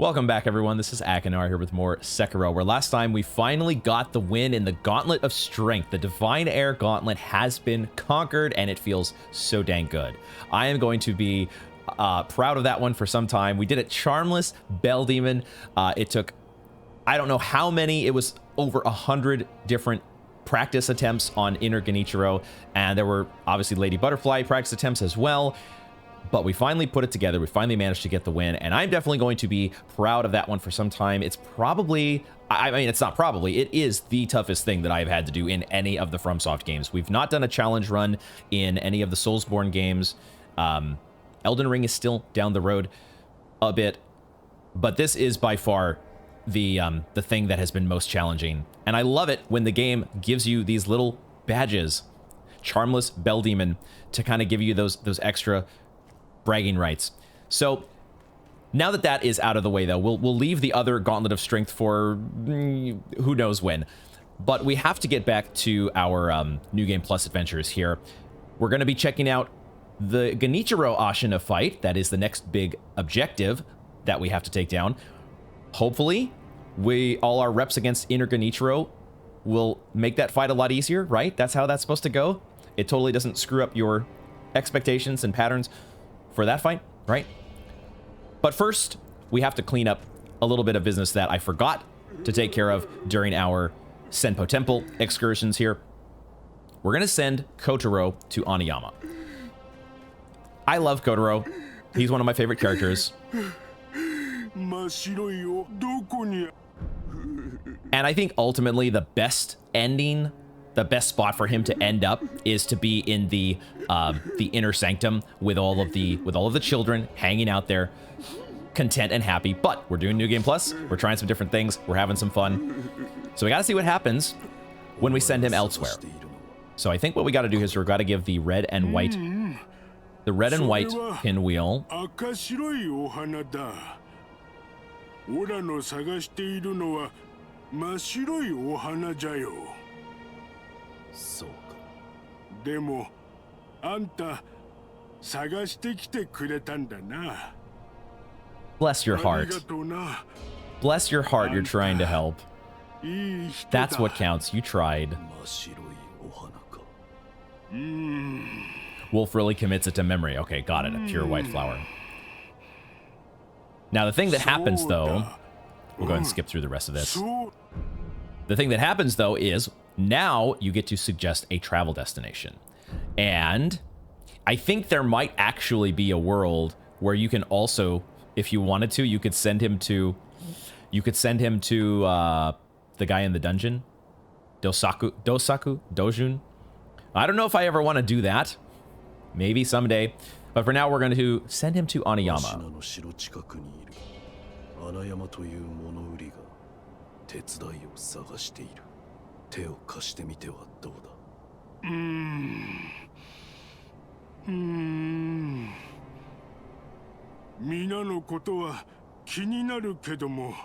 Welcome back, everyone. This is Akinar here with more Sekiro, where last time we finally got the win in the Gauntlet of Strength. The Divine Air Gauntlet has been conquered, and it feels so dang good. I am going to be proud of that one for some time. We did it Charmless, Bell Demon. It took, I don't know how many, it was over 100 different practice attempts on Inner Genichiro, and there were obviously Lady Butterfly practice attempts as well. But we finally put it together. We finally managed to get the win, and I'm definitely going to be proud of that one for some time. It's probably, I mean, it's not probably, it is the toughest thing that I've had to do in any of the FromSoft games. We've not done a challenge run in any of the Soulsborne games. Elden Ring is still down the road a bit, but this is by far the thing that has been most challenging. And I love it when the game gives you these little badges, Charmless, Bell Demon, to kind of give you those extra bragging rights. So now that that is out of the way, though, we'll leave the other Gauntlet of Strength for who knows when. But we have to get back to our New Game Plus adventures here. We're going to be checking out the Genichiro Ashina fight. That is the next big objective that we have to take down. Hopefully, all our reps against Inner Genichiro will make that fight a lot easier, right? That's how that's supposed to go. It totally doesn't screw up your expectations and patterns for that fight, right? But first, we have to clean up a little bit of business that I forgot to take care of during our Senpo Temple excursions here. We're going to send Kotaro to Anayama. I love Kotaro. He's one of my favorite characters. And I think ultimately the best ending, the best spot for him to end up is to be in the inner sanctum with all of the children hanging out there, content and happy. But we're doing New Game Plus. We're trying some different things. We're having some fun. So we got to see what happens when we send him elsewhere. So I think what we got to do is we've got to give the red and white pinwheel. Bless your heart. Bless your heart, you're trying to help. That's what counts. You tried. Wolf really commits it to memory. Okay, got it. A pure white flower. Now, the thing that happens, though... We'll go ahead and skip through the rest of this. The thing that happens, though, is now you get to suggest a travel destination. And I think there might actually be a world where you can also, if you wanted to, you could send him to the guy in the dungeon. Dojun. I don't know if I ever want to do that. Maybe someday. But for now, we're going to send him to Anayama. Mina no koto wa kininaru kedomo,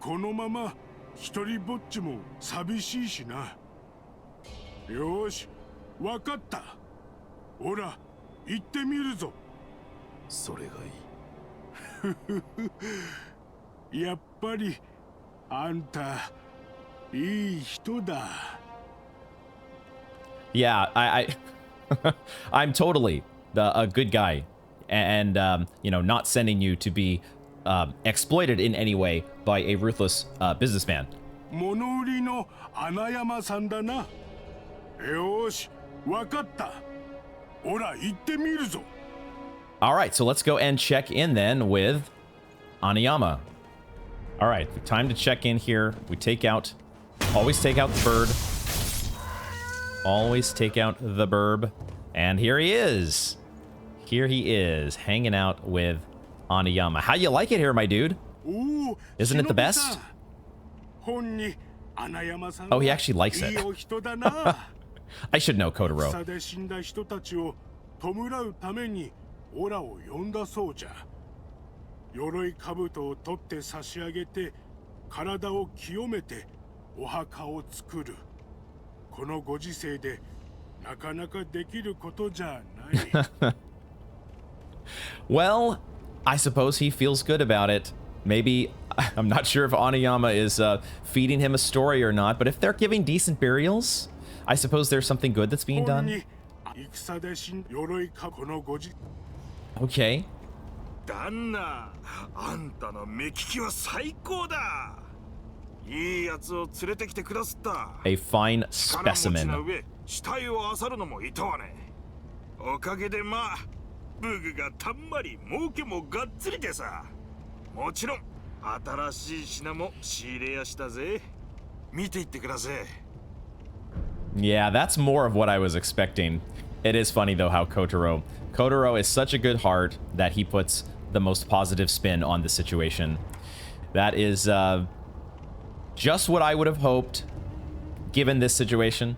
kono mama hitoribotchi mo sabishii shi na. Yoshi, wakatta. Ora, itte miru zo. Sore ga ii. Yappari anta ii hito da. Yeah, I'm totally a good guy, and you know, not sending you to be exploited in any way by a ruthless businessman. Monouri no Anayama-san da na. Yoshi, wakatta. Ora, itte miru zo. All right, so let's go and check in then with Anayama. All right, time to check in here. We always take out the bird. Always take out the burb. And here he is. Here he is, hanging out with Anayama. How you like it here, my dude? Isn't it the best? Oh, he actually likes it. I should know Kotaro. Well, I suppose he feels good about it. Maybe, I'm not sure if Anayama is feeding him a story or not, but if they're giving decent burials, I suppose there's something good that's being done. Okay. A fine specimen. Yeah, that's more of what I was expecting. It is funny though how Kotaro is such a good heart that he puts the most positive spin on the situation. That is just what I would have hoped given this situation.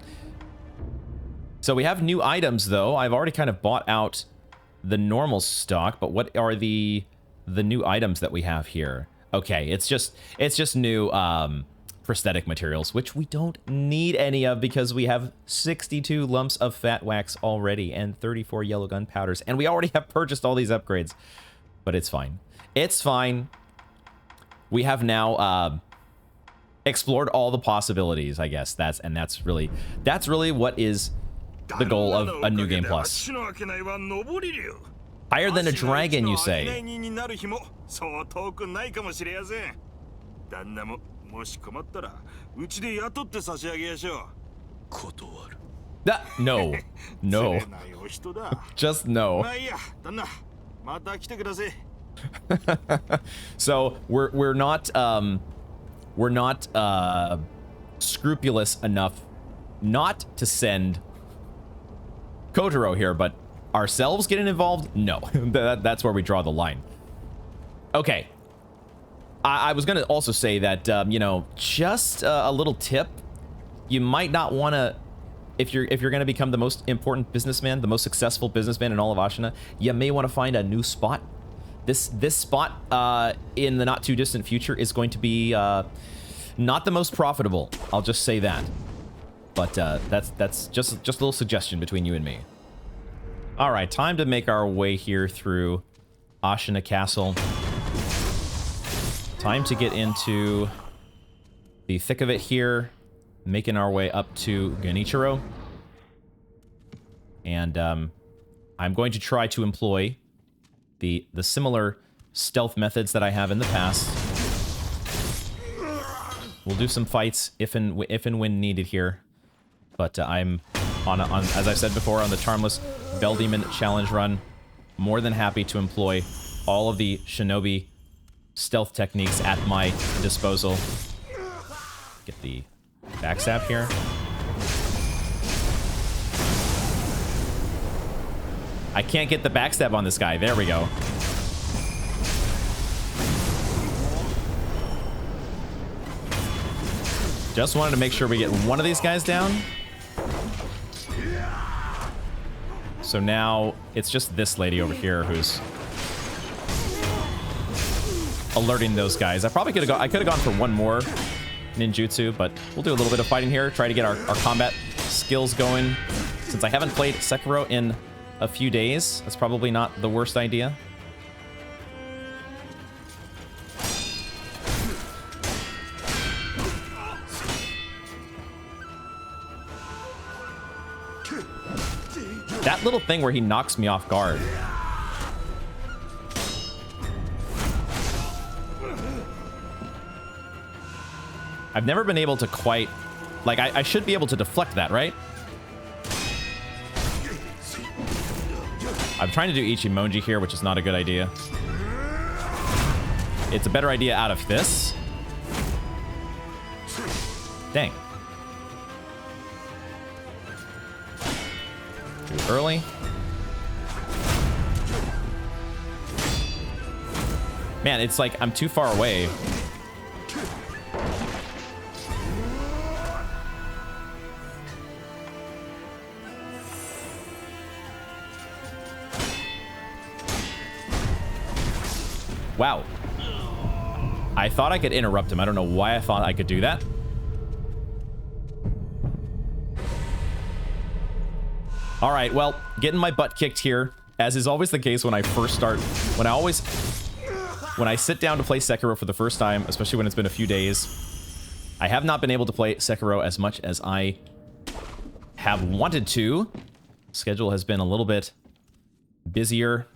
So we have new items though. I've already kind of bought out the normal stock, but what are the new items that we have here? Okay, it's just new prosthetic materials, which we don't need any of because we have 62 lumps of fat wax already and 34 yellow gunpowders, and we already have purchased all these upgrades. But it's fine. It's fine. We have now explored all the possibilities, I guess. That's really what is the goal of a new game plus. Higher than a dragon, you say? No. No. Just no. So we're not scrupulous enough not to send Kotaro here, but ourselves getting involved? No. That's where we draw the line. Okay. I was going to also say that, you know, just a little tip. You might not want to, if you're going to become the most important businessman, the most successful businessman in all of Ashina, you may want to find a new spot. This spot in the not too distant future is going to be not the most profitable. I'll just say that. But that's just a little suggestion between you and me. All right, time to make our way here through Ashina Castle. Time to get into the thick of it here, making our way up to Genichiro. And I'm going to try to employ the similar stealth methods that I have in the past. We'll do some fights if and when needed here. But I'm on as I've said before, on the Charmless Bell Demon challenge run, more than happy to employ all of the shinobi stealth techniques at my disposal. Get the backstab here. I can't get the backstab on this guy. There we go. Just wanted to make sure we get one of these guys down. So now it's just this lady over here who's alerting those guys. I probably could have gone for one more ninjutsu, but we'll do a little bit of fighting here, try to get our combat skills going. Since I haven't played Sekiro in a few days, that's probably not the worst idea. That little thing where he knocks me off guard. I've never been able to quite... Like, I should be able to deflect that, right? I'm trying to do Ichimonji here, which is not a good idea. It's a better idea out of this. Dang. Too early. Man, it's like I'm too far away. Wow. I thought I could interrupt him. I don't know why I thought I could do that. All right, well, getting my butt kicked here, as is always the case when I first start. When I always when I sit down to play Sekiro for the first time, especially when it's been a few days, I have not been able to play Sekiro as much as I have wanted to. Schedule has been a little bit busier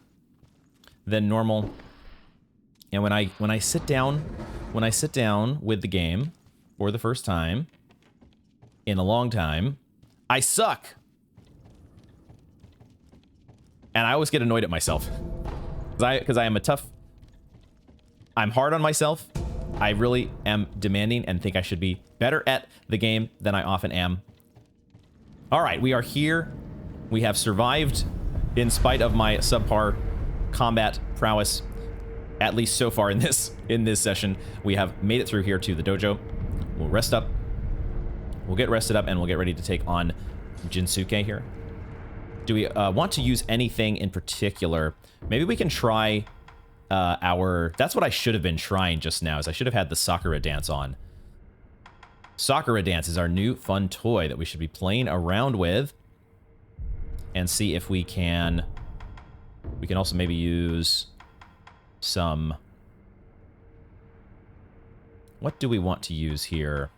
than normal. And when I sit down with the game for the first time in a long time, I suck. And I always get annoyed at myself. Because I am I'm hard on myself. I really am demanding and think I should be better at the game than I often am. All right, we are here. We have survived in spite of my subpar combat prowess, at least so far in this session. We have made it through here to the dojo. We'll rest up. We'll get rested up and we'll get ready to take on Jinsuke here. Do we want to use anything in particular? Maybe we can try that's what I should have been trying just now, is I should have had the Sakura dance on. Sakura dance is our new fun toy that we should be playing around with and see if we can also maybe use some, what do we want to use here?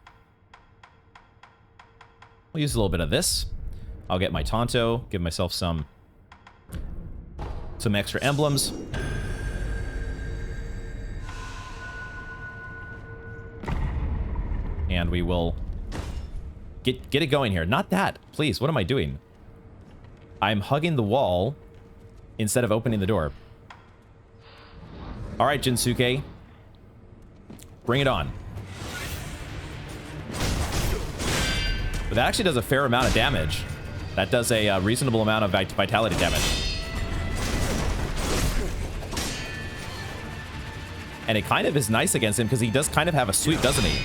We'll use a little bit of this. I'll get my Tonto, give myself some extra emblems. And we will get it going here. Not that. Please, what am I doing? I'm hugging the wall instead of opening the door. All right, Jinsuke. Bring it on. But that actually does a fair amount of damage. That does a reasonable amount of vitality damage. And it kind of is nice against him because he does kind of have a sweep, doesn't he?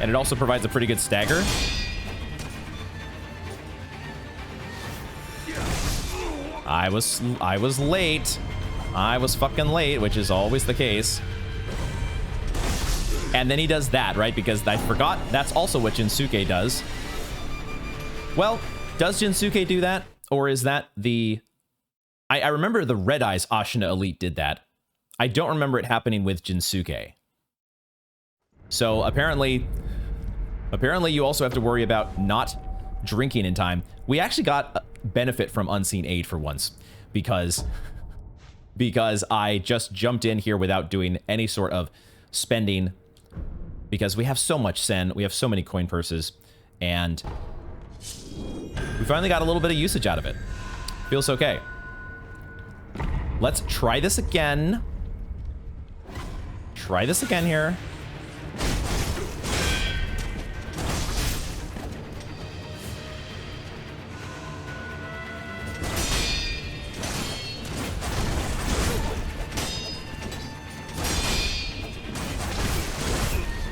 And it also provides a pretty good stagger. I was late. I was fucking late, which is always the case. And then he does that, right? Because I forgot that's also what Jinsuke does. Well, does Jinsuke do that? Or is that the... I remember the Red Eyes Ashina Elite did that. I don't remember it happening with Jinsuke. So apparently you also have to worry about not drinking in time. We actually got benefit from Unseen Aid for once, because I just jumped in here without doing any sort of spending, because we have so much sen, we have so many coin purses, and we finally got a little bit of usage out of it. Feels okay. Let's try this again. Try this again here.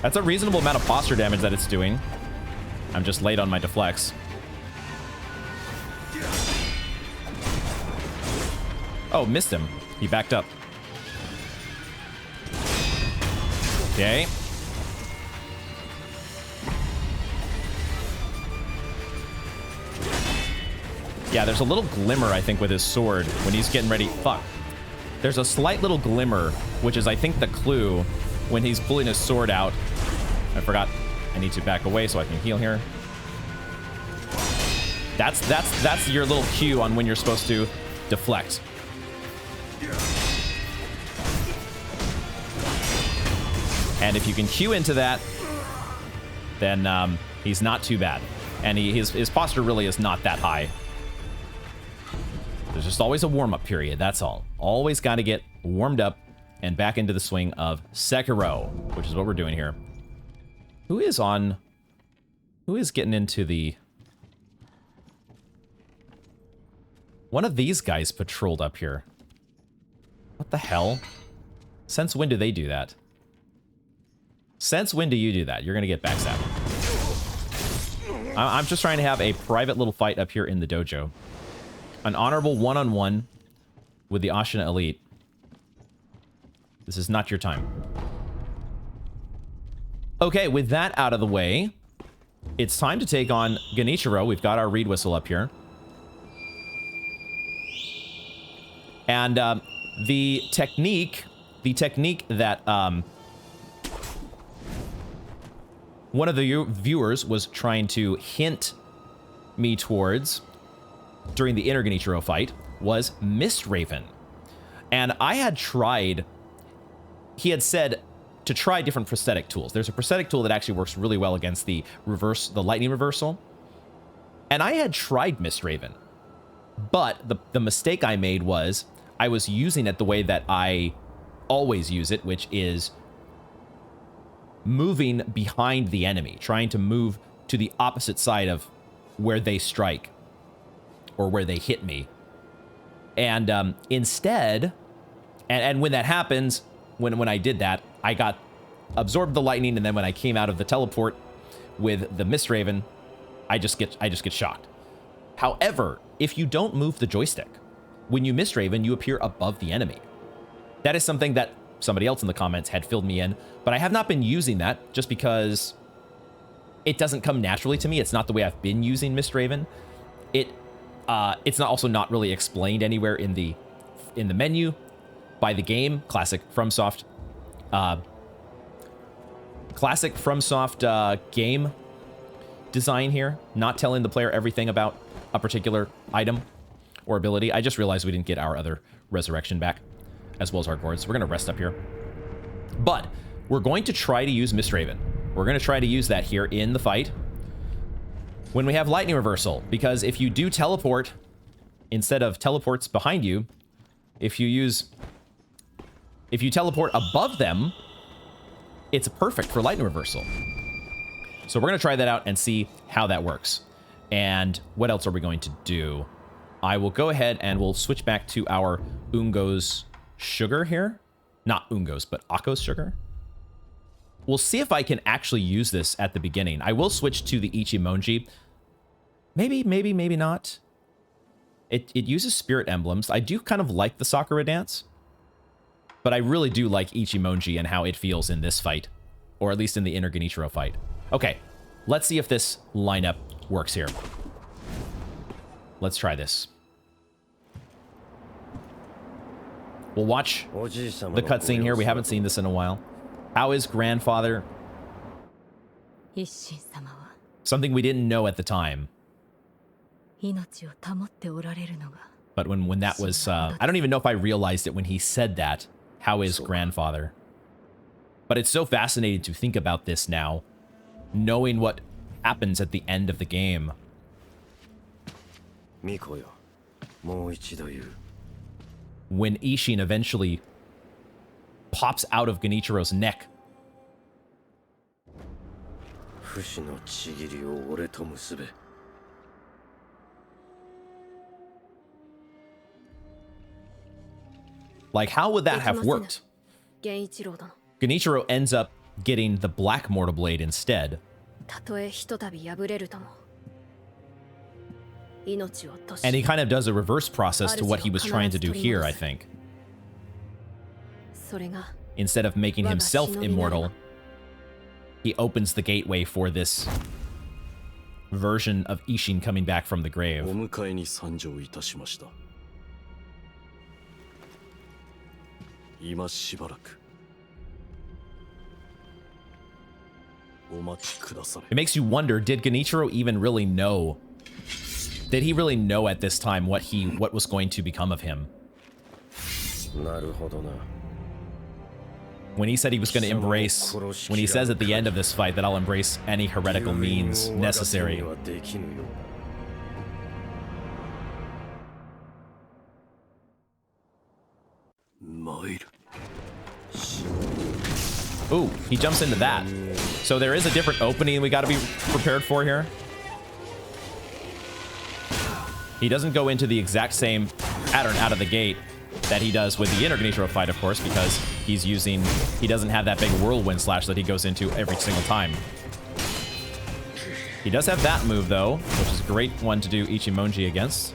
That's a reasonable amount of posture damage that it's doing. I'm just late on my deflects. Oh, missed him. He backed up. Okay. Yeah, there's a little glimmer, I think, with his sword when he's getting ready. Fuck. There's a slight little glimmer, which is, I think, the clue when he's pulling his sword out. I forgot. I need to back away so I can heal here. That's your little cue on when you're supposed to deflect. And if you can cue into that, then he's not too bad. And his posture really is not that high. There's just always a warm-up period, that's all. Always got to get warmed up and back into the swing of Sekiro, which is what we're doing here. Who is getting into the... One of these guys patrolled up here. What the hell? Since when do they do that? Since when do you do that? You're gonna get backstabbed. I'm just trying to have a private little fight up here in the dojo. An honorable one-on-one with the Ashina Elite. This is not your time. Okay, with that out of the way, it's time to take on Genichiro. We've got our reed whistle up here. And The technique that one of the viewers was trying to hint me towards during the inner Genichiro fight was Mist Raven. And I had tried, he had said to try different prosthetic tools. There's a prosthetic tool that actually works really well against the lightning reversal. And I had tried Mist Raven, but the mistake I made was I was using it the way that I always use it, which is moving behind the enemy, trying to move to the opposite side of where they strike or where they hit me. And instead, and when that happens, when I did that, I got absorbed the lightning, and then when I came out of the teleport with the Mist Raven, I just get shocked. However, if you don't move the joystick, when you Mist Raven, you appear above the enemy. That is something that somebody else in the comments had filled me in, but I have not been using that just because it doesn't come naturally to me. It's not the way I've been using Mist Raven. It's also not really explained anywhere in the menu by the game. Classic FromSoft game design here, not telling the player everything about a particular item or ability. I just realized we didn't get our other resurrection back, as well as our gourds. So we're going to rest up here. But we're going to try to use Mist Raven. We're going to try to use that here in the fight when we have lightning reversal, because if you do teleport instead of teleports behind you, if you teleport above them, it's perfect for lightning reversal. So we're going to try that out and see how that works. And what else are we going to do? I will go ahead and we'll switch back to our Ungo's sugar here. Not Ungo's, but Akko's sugar. We'll see if I can actually use this at the beginning. I will switch to the Ichimonji. Maybe not. It uses spirit emblems. I do kind of like the Sakura dance, but I really do like Ichimonji and how it feels in this fight, or at least in the inner Genichiro fight. Okay, let's see if this lineup works here. Let's try this. We'll watch the cutscene here. We haven't seen this in a while. How is grandfather? Something we didn't know at the time. But when that was, I don't even know if I realized it when he said that. How is grandfather? But it's so fascinating to think about this now, knowing what happens at the end of the game. When Isshin eventually pops out of Genichiro's neck. Like, how would that have worked? Genichiro ends up getting the Black Mortal Blade instead. And he kind of does a reverse process to what he was trying to do here, I think. Instead of making himself immortal, he opens the gateway for this version of Isshin coming back from the grave. It makes you wonder, did Genichiro even really know? Did he really know at this time what was going to become of him? When he said he was going to embrace, when he says at the end of this fight that I'll embrace any heretical means necessary. Ooh, he jumps into that. So there is a different opening we got to be prepared for here. He doesn't go into the exact same pattern out of the gate that he does with the inner Genichiro fight, of course, because he doesn't have that big whirlwind slash that he goes into every single time. He does have that move, though, which is a great one to do Ichimonji against.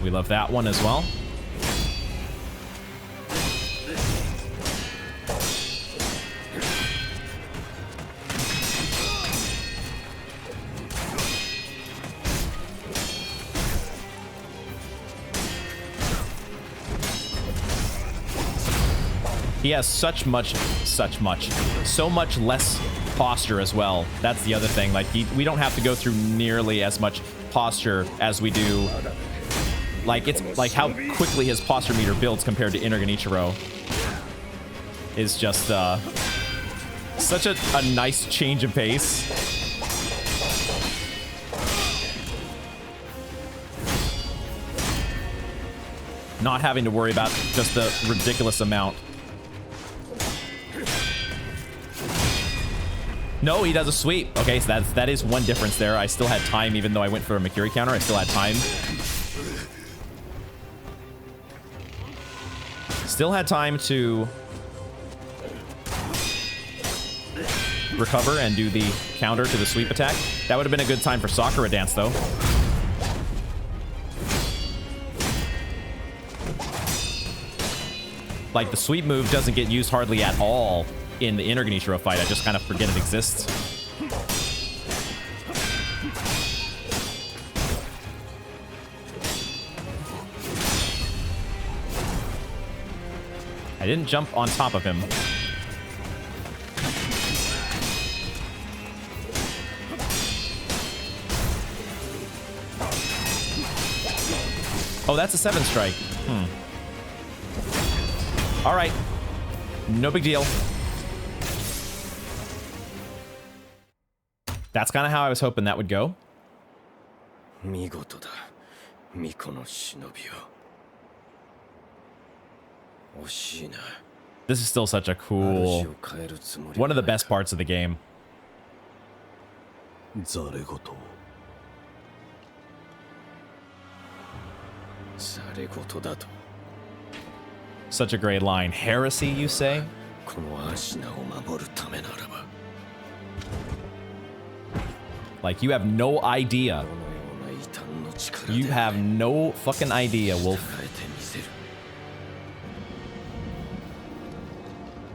We love that one as well. He has so much less posture as well. That's the other thing. Like, we don't have to go through nearly as much posture as we do. Like, it's like how quickly his posture meter builds compared to Inner Genichiro is just such a nice change of pace. Not having to worry about just the ridiculous amount. No, he does a sweep. Okay, so that is one difference there. I still had time, even though I went for a Makiri counter. I still had time. Still had time to recover and do the counter to the sweep attack. That would have been a good time for Sakura dance, though. Like, the sweep move doesn't get used hardly at all in the Inner Genichiro fight. I just kind of forget it exists. I didn't jump on top of him. Oh, that's a 7 strike. All right. No big deal. That's kind of how I was hoping that would go. This is still such a cool... one of the best parts of the game. Such a great line. Heresy, you say? Like, you have no idea. You have no fucking idea, Wolf.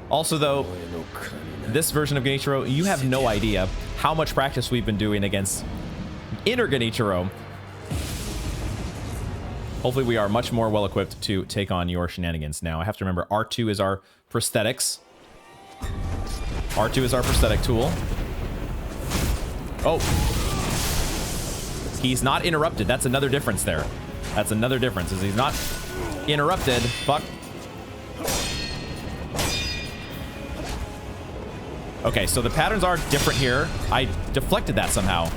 Also, though, this version of Genichiro, you have no idea how much practice we've been doing against Inner Genichiro. Hopefully we are much more well-equipped to take on your shenanigans now. I have to remember, R2 is our prosthetics. R2 is our prosthetic tool. Oh. He's not interrupted. That's another difference there. That's another difference, is he's not interrupted. Fuck. Okay, so the patterns are different here. I deflected that somehow.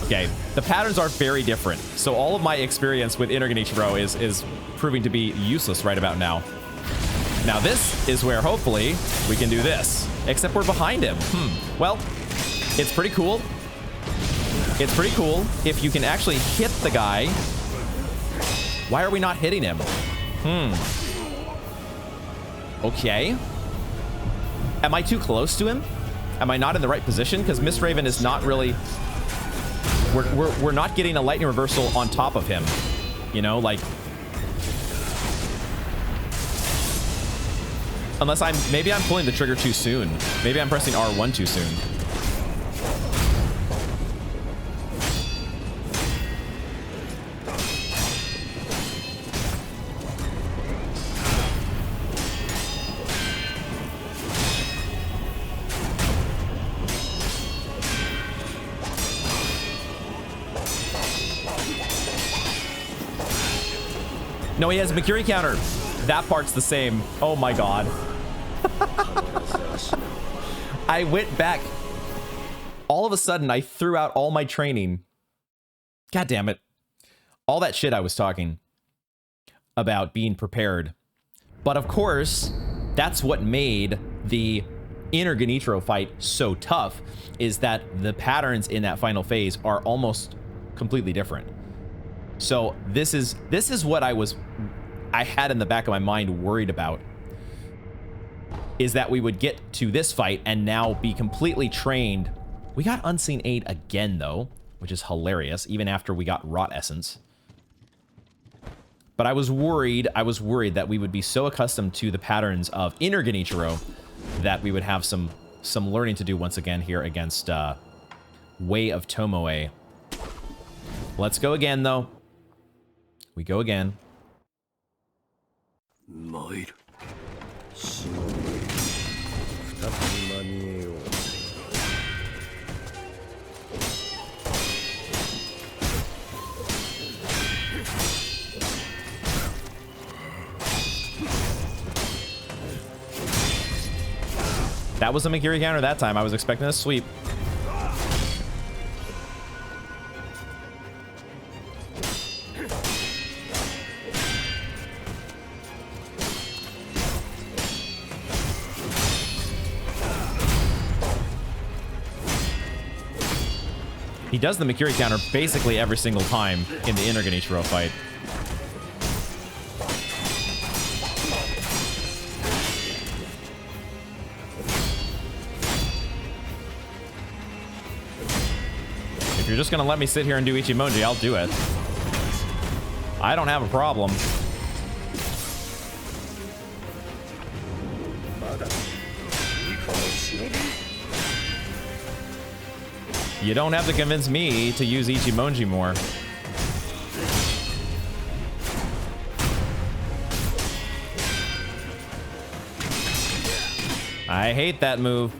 Okay, the patterns are very different. So all of my experience with Inner Genichiro is proving to be useless right about now. Now this is where hopefully we can do this. Except we're behind him. Well, it's pretty cool. It's pretty cool if you can actually hit the guy. Why are we not hitting him? Okay. Am I too close to him? Am I not in the right position? Because Miss Raven is not really... We're not getting a lightning reversal on top of him. You know, like... Unless maybe I'm pulling the trigger too soon. Maybe I'm pressing R1 too soon. No, he has a Makiri counter. That part's the same. Oh my god. I went back. All of a sudden, I threw out all my training. God damn it. All that shit I was talking about being prepared. But of course, that's what made the Inner Genichiro fight so tough, is that the patterns in that final phase are almost completely different. So this is what I had in the back of my mind worried about, is that we would get to this fight and now be completely trained. We got Unseen Aid again though, which is hilarious, even after we got Rot Essence. But I was worried that we would be so accustomed to the patterns of Inner Genichiro that we would have some learning to do once again here against Way of Tomoe. Let's go again though. We go again. 参る忍び再び間に合えよう That was a Mikiri counter that time. I was expecting a sweep. He does the Mikiri counter basically every single time in the inner Genichiro fight. If you're just gonna let me sit here and do Ichimonji, I'll do it. I don't have a problem. You don't have to convince me to use Ichimonji more. I hate that move.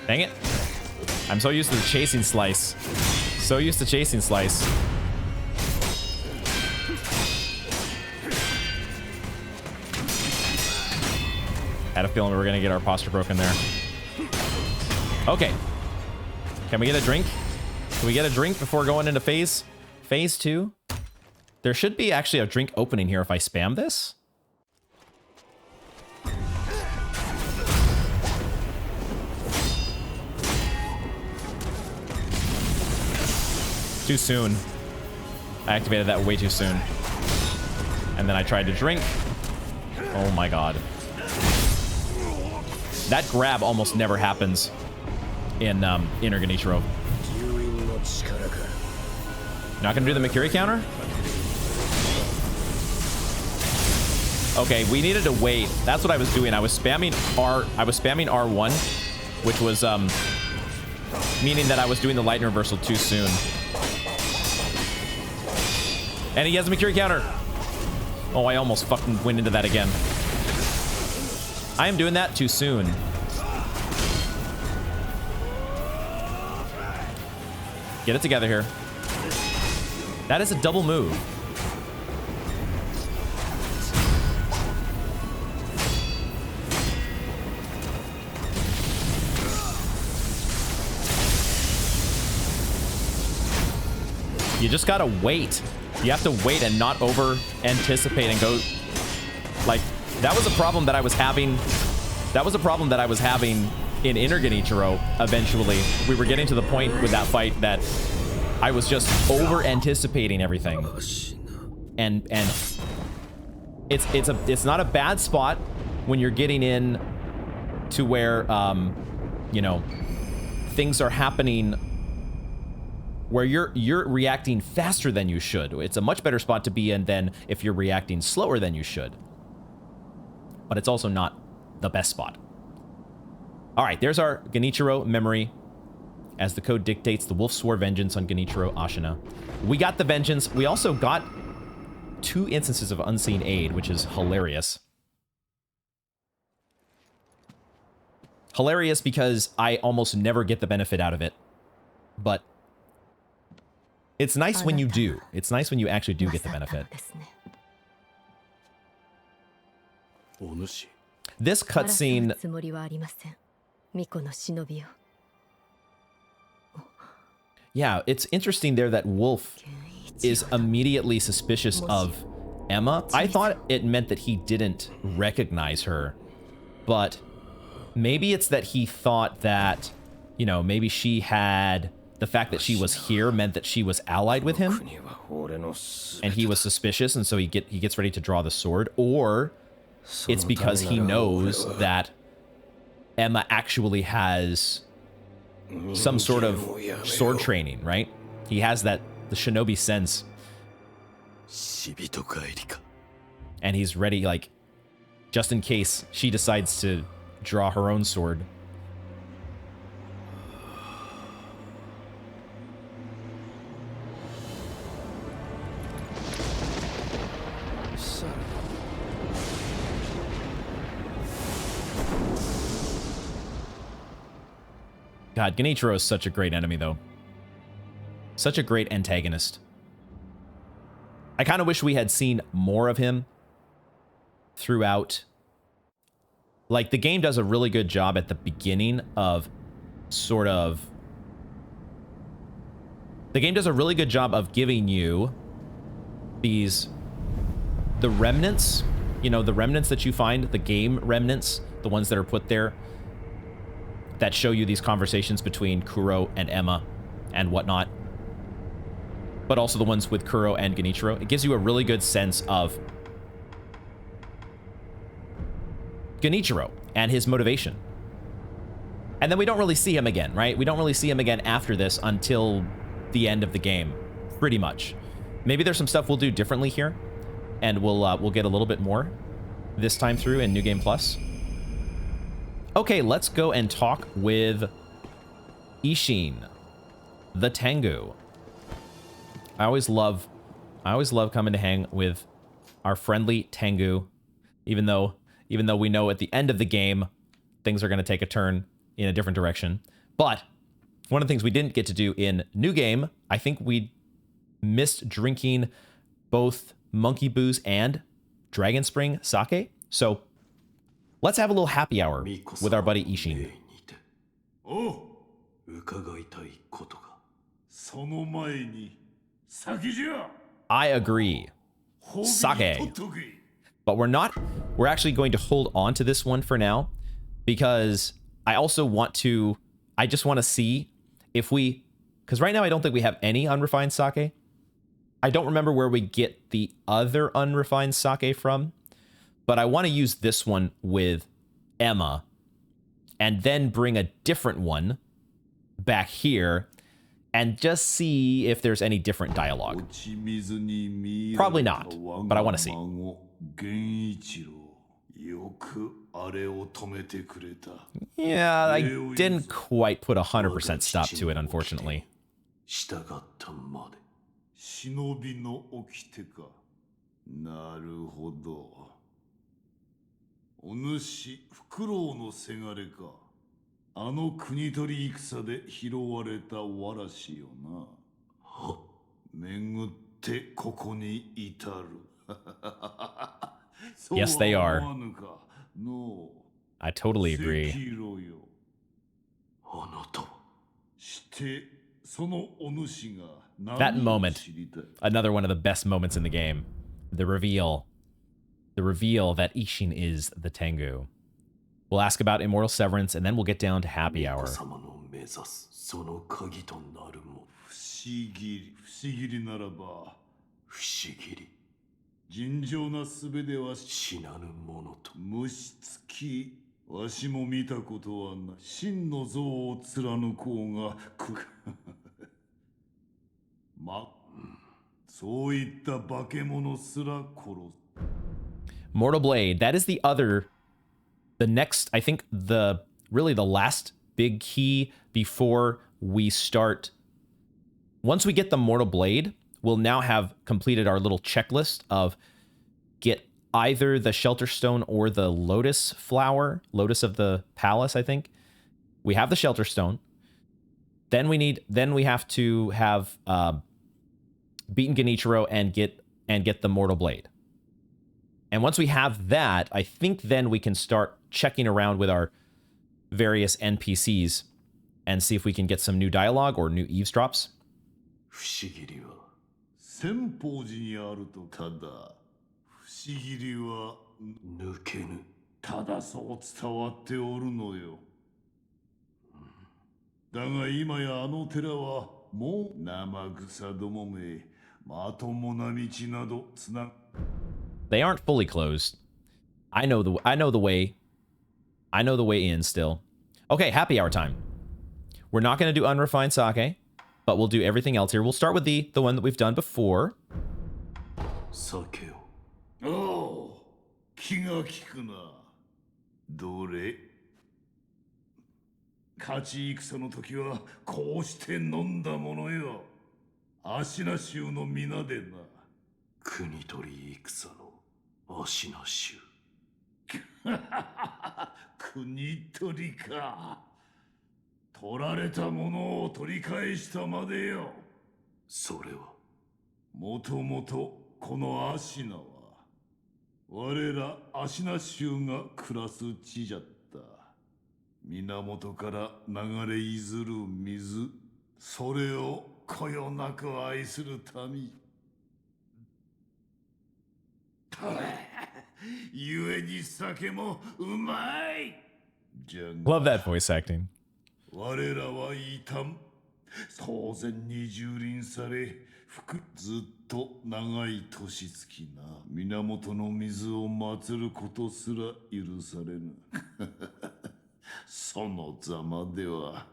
Dang it. I'm so used to the chasing slice. So used to chasing slice. Had a feeling we were going to get our posture broken there. Okay. Can we get a drink? Can we get a drink before going into phase 2? There should be actually a drink opening here if I spam this. Too soon. I activated that way too soon. And then I tried to drink. Oh my god. That grab almost never happens in inner Genichiro. Not gonna do the Mikiri counter? Okay, we needed to wait. That's what I was doing. I was spamming R1, which was meaning that I was doing the lightning reversal too soon. And he has a Mikiri counter. Oh, I almost fucking went into that again. I am doing that too soon. Get it together here. That is a double move. You just gotta wait. You have to wait and not over anticipate and go like that was a problem that I was having. That was a problem that I was having in inner Genichiro. Eventually, we were getting to the point with that fight that I was just over anticipating everything. And it's not a bad spot when you're getting in to where you know, things are happening where you're reacting faster than you should. It's a much better spot to be in than if you're reacting slower than you should. But it's also not the best spot. All right, there's our Genichiro memory. As the code dictates, the wolf swore vengeance on Genichiro Ashina. We got the vengeance. We also got 2 instances of unseen aid, which is hilarious. Hilarious because I almost never get the benefit out of it. But it's nice when you do. It's nice when you actually do get the benefit. This cutscene... Yeah, it's interesting there that Wolf is immediately suspicious of Emma. I thought it meant that he didn't recognize her. But maybe it's that he thought that, you know, maybe she had... The fact that she was here meant that she was allied with him, and he was suspicious, and so he gets ready to draw the sword. Or it's because he knows that Emma actually has some sort of sword training, right? He has the shinobi sense, 死人帰りか。 And he's ready, like, just in case she decides to draw her own sword. God, Genichiro is such a great enemy, though. Such a great antagonist. I kind of wish we had seen more of him throughout. Like, the game does a really good job at the beginning of sort of... The game does a really good job of giving you the remnants, you know, the remnants that you find, the game remnants, the ones that are put there, that show you these conversations between Kuro and Emma and whatnot. But also the ones with Kuro and Genichiro. It gives you a really good sense of Genichiro and his motivation. And then we don't really see him again, right? We don't really see him again after this until the end of the game, pretty much. Maybe there's some stuff we'll do differently here, and we'll get a little bit more this time through in New Game Plus. Okay, let's go and talk with Isshin, the Tengu. I always love coming to hang with our friendly Tengu, even though we know at the end of the game things are going to take a turn in a different direction. But one of the things we didn't get to do in New Game, I think we missed drinking both monkey booze and Dragon Spring sake. So let's have a little happy hour with our buddy Isshin. Oh, 伺いたいことが。 その前に先じゃ。 I agree. Sake. But we're actually going to hold on to this one for now, because I also want to, I just want to see if we, because right now I don't think we have any unrefined sake. I don't remember where we get the other unrefined sake from, but I want to use this one with Emma and then bring a different one back here and just see if there's any different dialogue. Probably not, but I want to see. Yeah, I didn't quite put 100% stop to it, unfortunately. 忍びの掟か。なるほど。お主、フクロウのせがれか。あの国取り戦で拾われたわらしよな。は。巡ってここに至る。Yes, they are. そうは思わぬか。の。 I totally agree. セキロよ。あなたは。して、そのお主が。 That moment, another one of the best moments in the game. The reveal that Isshin is the Tengu. We'll ask about Immortal Severance, and then we'll get down to Happy Hour. 不思議りならば不思議り尋常な術では死なぬものと虫つきわしも見たことはない真の像を貫こうがそういった化け物すら殺す Mortal Blade, that is the next, I think really the last big key before we start. Once we get the Mortal Blade, we'll now have completed our little checklist of get either the Shelter Stone or the Lotus Flower, Lotus of the Palace, I think. We have the Shelter Stone. Then we have to have beaten Genichiro and get the Mortal Blade. And once we have that, I think then we can start checking around with our various NPCs and see if we can get some new dialogue or new eavesdrops. 不思議りは千宝寺にあるとただ不思議りは抜けぬただそう伝わっておるのよだが今やあの寺はもう生草どもめまともな道などつな They aren't fully closed. I know the way in still. Okay, happy hour time. We're not going to do unrefined sake, but we'll do everything else here. We'll start with the one that we've done before. 酒よ。おお、気が利くな。どれ、勝ち戦の時はこうして飲んだものよ。芦名衆の皆でな。国取り戦の芦名衆。国取りか。取られたものを取り返したまでよ。それはもともとこの芦名は我ら芦名衆が暮らす地じゃった。源から流れいずる水、それをこよなく愛する民。ゆえに酒もうまい。じゃ Love が that voice acting. 我らは異端、当然に蹂躙され、ずっと長い年月な。源の水を祀ることすら許されぬ。そのざまでは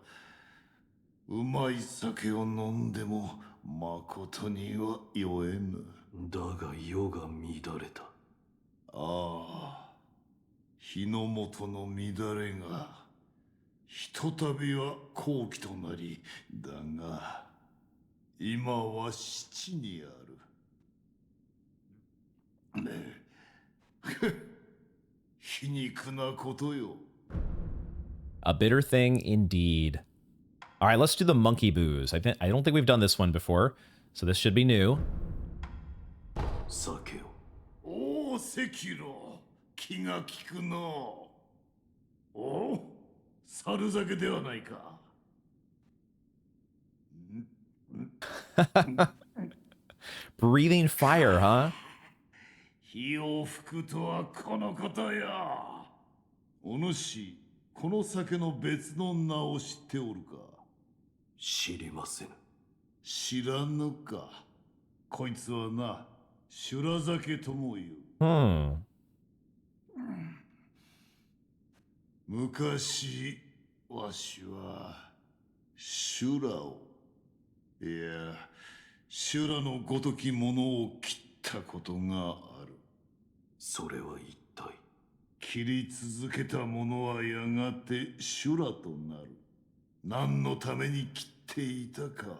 うまい酒を飲んでもまことには酔えぬ。だが世が乱れた。ああ、日の元の乱れがひとたびは好機となり、だが今は七にある。ねえ、皮肉なことよ。A bitter thing indeed. All right, let's do the monkey booze. I don't think we've done this one before, so this should be new. 酒よ。おお、赤炉、気が利くの。おお、猿酒ではないか。Breathing fire, huh? 火を吹くとはこのことよ。お主、この酒の別の名を知っておるか。知りませぬ。知らぬか。こいつはな、修羅酒とも言う。昔、わしは修羅を、いや、修羅のごときものを切ったことがある。それは一体。切り続けたものはやがて修羅となる。何のために切っていたか、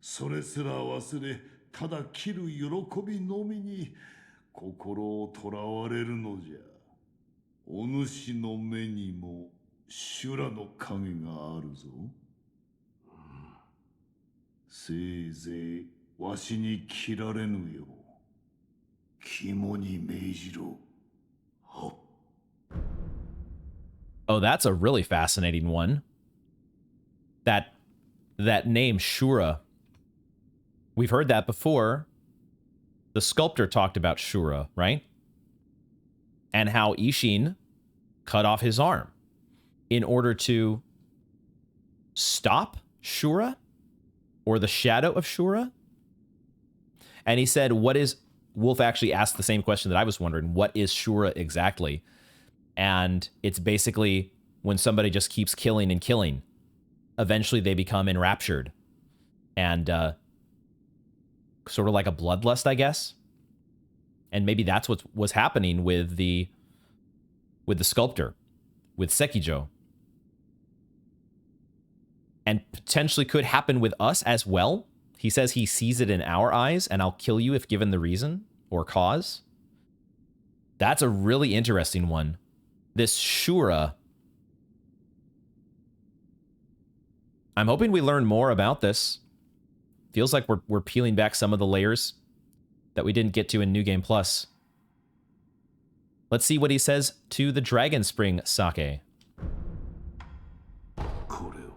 それすら忘れ、ただ切る喜びのみに心をとらわれるのじゃ。お主の目にも修羅の影があるぞ。せいぜいわしに切られぬよう肝に銘じろ。はっ。Oh, that's a really fascinating one. That name, Shura. We've heard that before. The sculptor talked about Shura, right? And how Isshin cut off his arm in order to stop Shura or the shadow of Shura. And he said, what is... Wolf actually asked the same question that I was wondering. What is Shura exactly? And it's basically when somebody just keeps killing and killing, eventually they become enraptured. And sort of like a bloodlust, I guess. And maybe that's what was happening with the sculptor, with Sekiro. And potentially could happen with us as well. He says he sees it in our eyes, and I'll kill you if given the reason or cause. That's a really interesting one. This Shura. I'm hoping we learn more about this. Feels like we're peeling back some of the layers that we didn't get to in New Game Plus. Let's see what he says to the Dragon Spring sake. これを。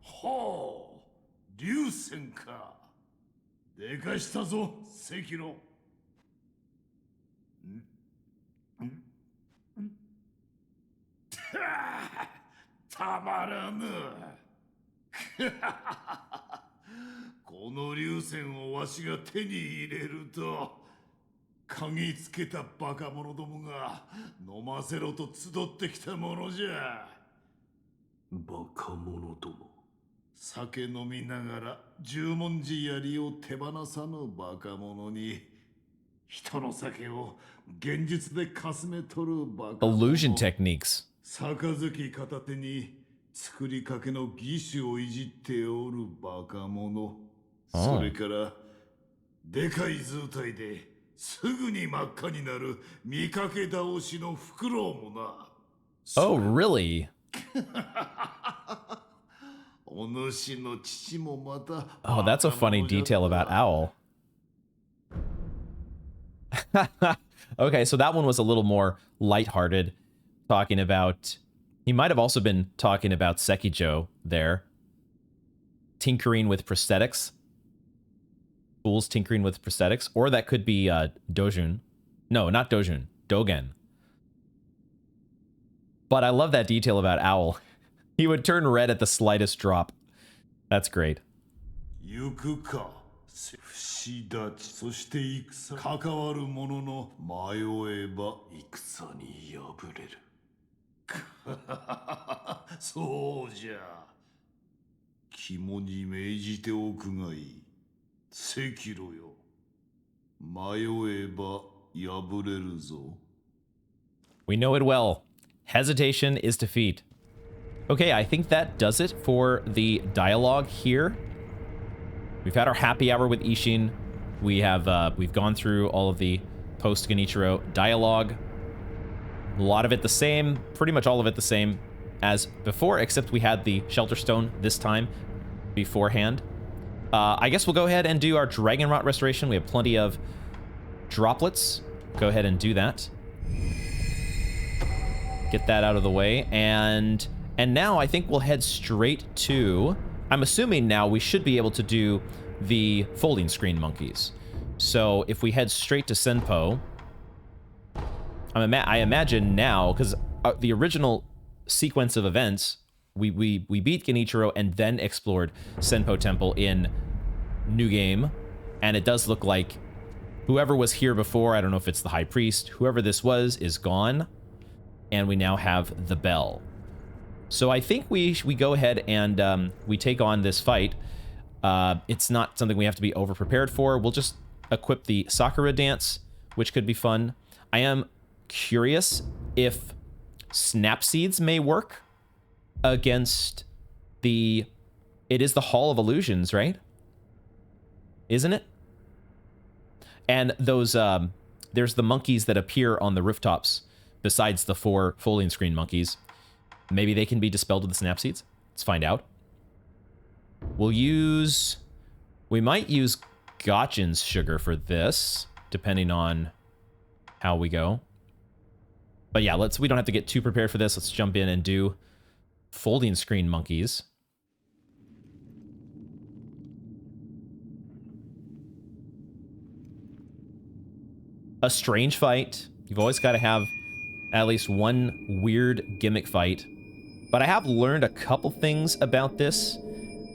ほう、流泉か。でかしたぞ、赤炉。たまらぬ。この流泉をわしが手に入れると、嗅ぎつけたバカ者どもが飲ませろと集ってきたものじゃ。バカ者ども。酒飲みながら十文字槍を手放さぬバカ者に人の酒を現実でかすめ取るバカ。 Illusion techniques. 杯片手に作りかけの義手をいじっておるバカ者。それからでかい図体ですぐに真っ赤になる見かけ倒しのフクロウもな。 Oh, really? お主の父もまた。 Oh, that's a funny detail about Owl. Okay, so that one was a little more lighthearted, talking about... He might have also been talking about Sekiro there. Tinkering with prosthetics. Fools tinkering with prosthetics. Or that could be Dojun. No, not Dojun. Dogen. But I love that detail about Owl. He would turn red at the slightest drop. That's great. 行くか。不死立ち、そして戦、関わる者の迷えば戦に敗れる。そうじゃ。肝に銘じておくがいい。赤炉よ。迷えば敗れるぞ。 We know it well. Hesitation is defeat. Okay, I think that does it for the dialogue here. We've had our happy hour with Isshin. We've gone through all of the post Genichiro dialogue. A lot of it the same, pretty much all of it the same as before, except we had the Shelter Stone this time beforehand. I guess we'll go ahead and do our Dragon Rot restoration. We have plenty of droplets. Go ahead and do that. Get that out of the way, and now I think we'll head straight to... I'm assuming now we should be able to do the folding screen monkeys. So if we head straight to Senpo, I imagine now, because the original sequence of events, we beat Genichiro and then explored Senpo Temple in New Game, and it does look like whoever was here before, I don't know if it's the High Priest, whoever this was, is gone, and we now have the bell. So I think we go ahead and we take on this fight. It's not something we have to be over-prepared for. We'll just equip the Sakura dance, which could be fun. I am curious if Snap Seeds may work against the... It is the Hall of Illusions, right? Isn't it? And those... there's the monkeys that appear on the rooftops besides the 4 folding screen monkeys. Maybe they can be dispelled with the Snap Seeds. Let's find out. We'll use... We might use Gotchin's sugar for this, depending on how we go. But yeah, we don't have to get too prepared for this. Let's jump in and do folding screen monkeys. A strange fight. You've always got to have at least one weird gimmick fight. But I have learned a couple things about this.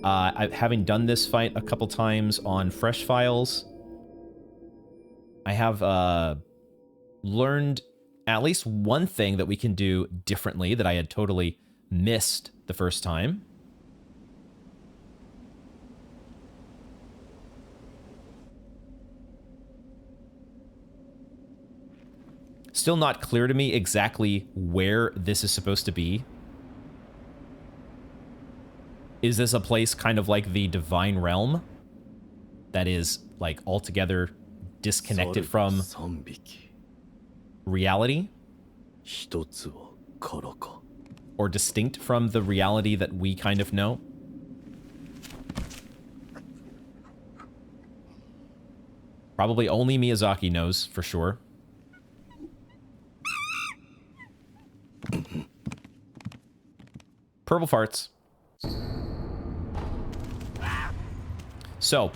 Having done this fight a couple times on Fresh Files, I have learned at least one thing that we can do differently that I had totally missed the first time. Still not clear to me exactly where this is supposed to be. Is this a place kind of like the Divine Realm that is like altogether disconnected from reality? Or distinct from the reality that we kind of know? Probably only Miyazaki knows for sure. Purple farts. So,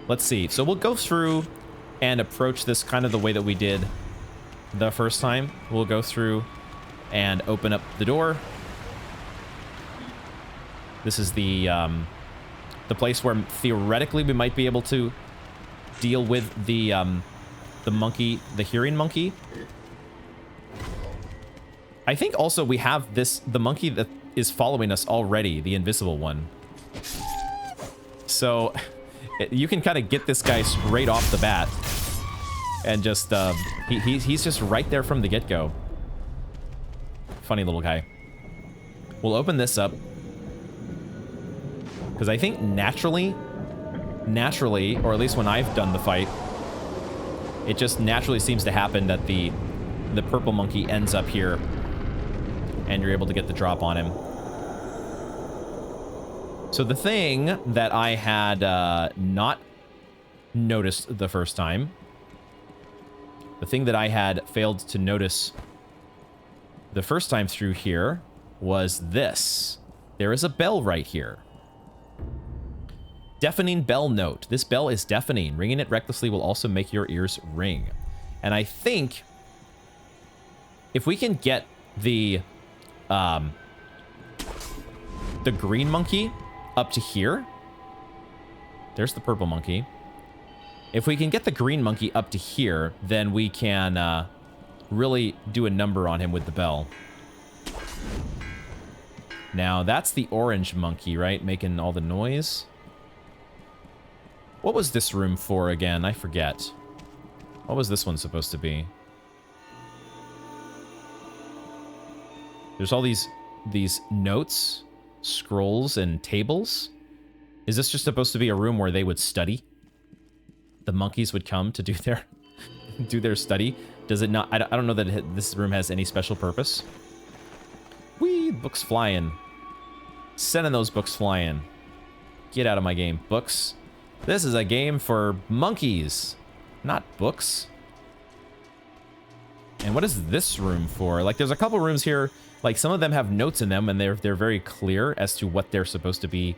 let's see. So we'll go through and approach this kind of the way that we did the first time. We'll go through and open up the door. This is the place where theoretically we might be able to deal with the monkey, the hearing monkey. I think also we have the monkey that is following us already, the invisible one. So you can kind of get this guy straight off the bat. And just, he's just right there from the get-go. Funny little guy. We'll open this up. Because I think naturally, or at least when I've done the fight, it just naturally seems to happen that the purple monkey ends up here. And you're able to get the drop on him. So the thing that I had not noticed the first time, the thing that I had failed to notice the first time through here was this. There is a bell right here. Deafening bell note. This bell is deafening. Ringing it recklessly will also make your ears ring. And I think if we can get the green monkey up to here. There's the purple monkey. If we can get the green monkey up to here, then we can really do a number on him with the bell. Now, that's the orange monkey, right? Making all the noise. What was this room for again? I forget. What was this one supposed to be? There's all these notes, scrolls, and tables. Is this just supposed to be a room where they would study? The monkeys would come to do their study. Does it not? I don't know that this room has any special purpose. Whee! Books flying. Sending those books flying. Get out of my game, books. This is a game for monkeys, not books. And what is this room for? Like, there's a couple rooms here. Like, some of them have notes in them, and they're very clear as to what they're supposed to be.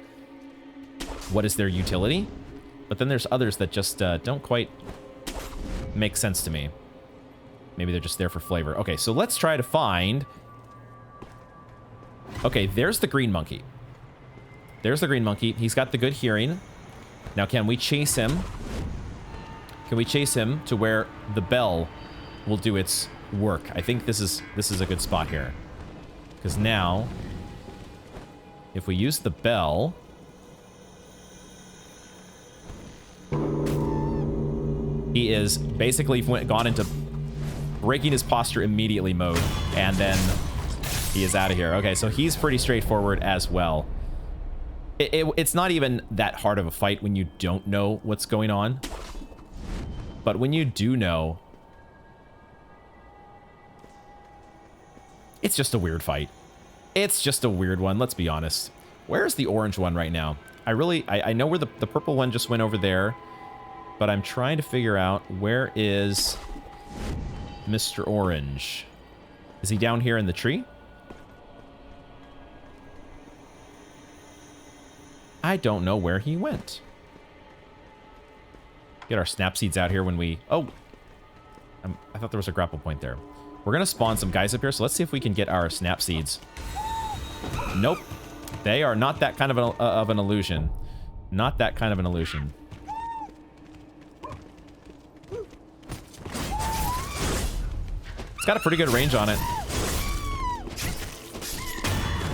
What is their utility? But then there's others that just don't quite make sense to me. Maybe they're just there for flavor. Okay, so let's try to find... Okay, there's the green monkey. There's the green monkey. He's got the good hearing. Now, can we chase him? Can we chase him to where the bell will do its work? I think this is a good spot here. Because now, if we use the bell... He is basically gone into breaking his posture immediately mode. And then he is out of here. Okay, so he's pretty straightforward as well. It's not even that hard of a fight when you don't know what's going on. But when you do know, it's just a weird fight. It's just a weird one, let's be honest. Where's the orange one right now? I know where the purple one just went over there, but I'm trying to figure out where is Mr. Orange. Is he down here in the tree? I don't know where he went. Get our snap seeds out here when we... Oh! I thought there was a grapple point there. We're going to spawn some guys up here, so let's see if we can get our snap seeds. Nope. They are not that kind of an illusion. Not that kind of an illusion. It's got a pretty good range on it.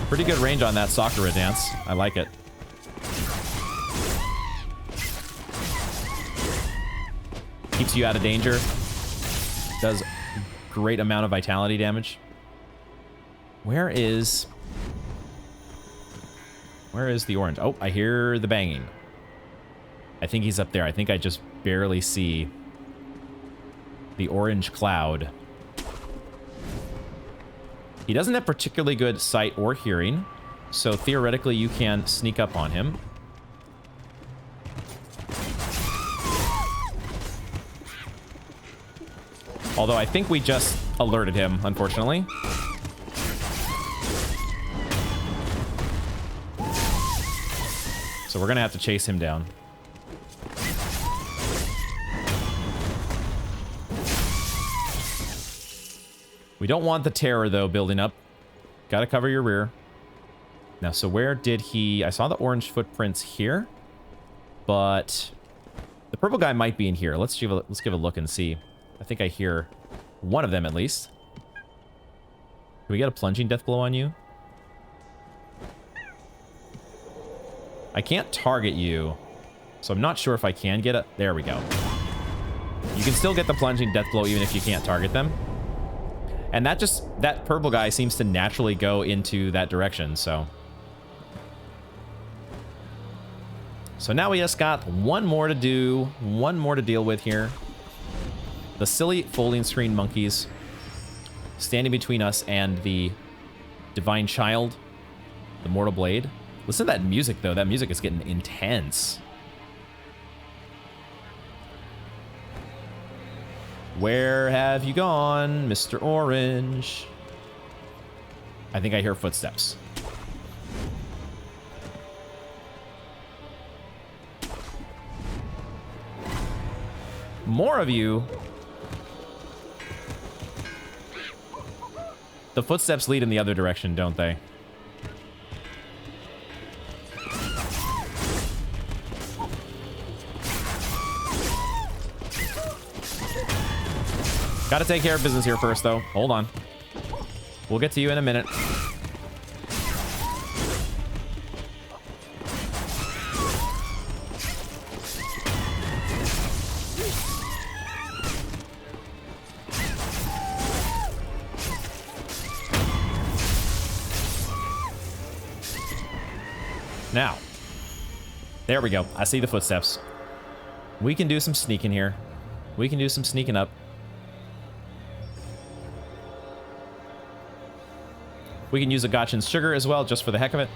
Pretty good range on that Sakura dance. I like it. Keeps you out of danger. Does great amount of vitality damage. Where is the orange? Oh, I hear the banging. I think he's up there. I think I just barely see the orange cloud. He doesn't have particularly good sight or hearing, so theoretically you can sneak up on him. Although I think we just alerted him, unfortunately. So we're gonna have to chase him down. We don't want the terror, though, building up. Gotta cover your rear. Now, so where did he... I saw the orange footprints here, but the purple guy might be in here. Let's give a look and see. I think I hear one of them, at least. Can we get a plunging death blow on you? I can't target you, so I'm not sure if I can get it. There we go. You can still get the plunging death blow even if you can't target them. And that purple guy seems to naturally go into that direction, so. So now we just got one more to do, one more to deal with here. The silly folding screen monkeys standing between us and the divine child, the mortal blade. Listen to that music, though. That music is getting intense. Where have you gone, Mr. Orange? I think I hear footsteps. More of you. The footsteps lead in the other direction, don't they? Gotta take care of business here first, though. Hold on. We'll get to you in a minute. Now. There we go. I see the footsteps. We can do some sneaking here. We can do some sneaking up. We can use a Gachin's sugar as well, just for the heck of it.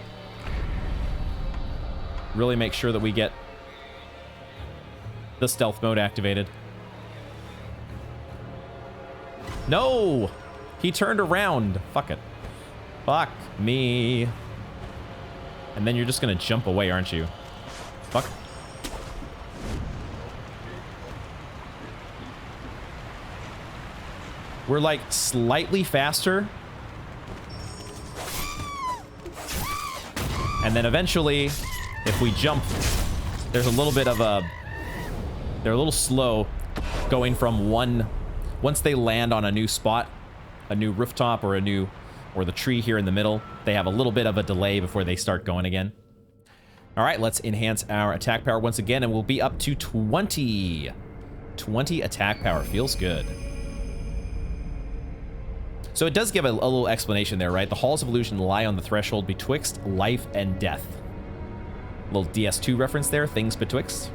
Really make sure that we get the stealth mode activated. No! He turned around. Fuck it. Fuck me. And then you're just gonna jump away, aren't you? Fuck. We're like slightly faster. And then eventually, if we jump, there's a little bit of a... They're a little slow going from one... Once they land on a new spot, a new rooftop or a new... Or the tree here in the middle, they have a little bit of a delay before they start going again. All right, let's enhance our attack power once again, and we'll be up to 20. 20 attack power. Feels good. So it does give a little explanation there, right? The halls of illusion lie on the threshold betwixt life and death. Little DS2 reference there, things betwixt.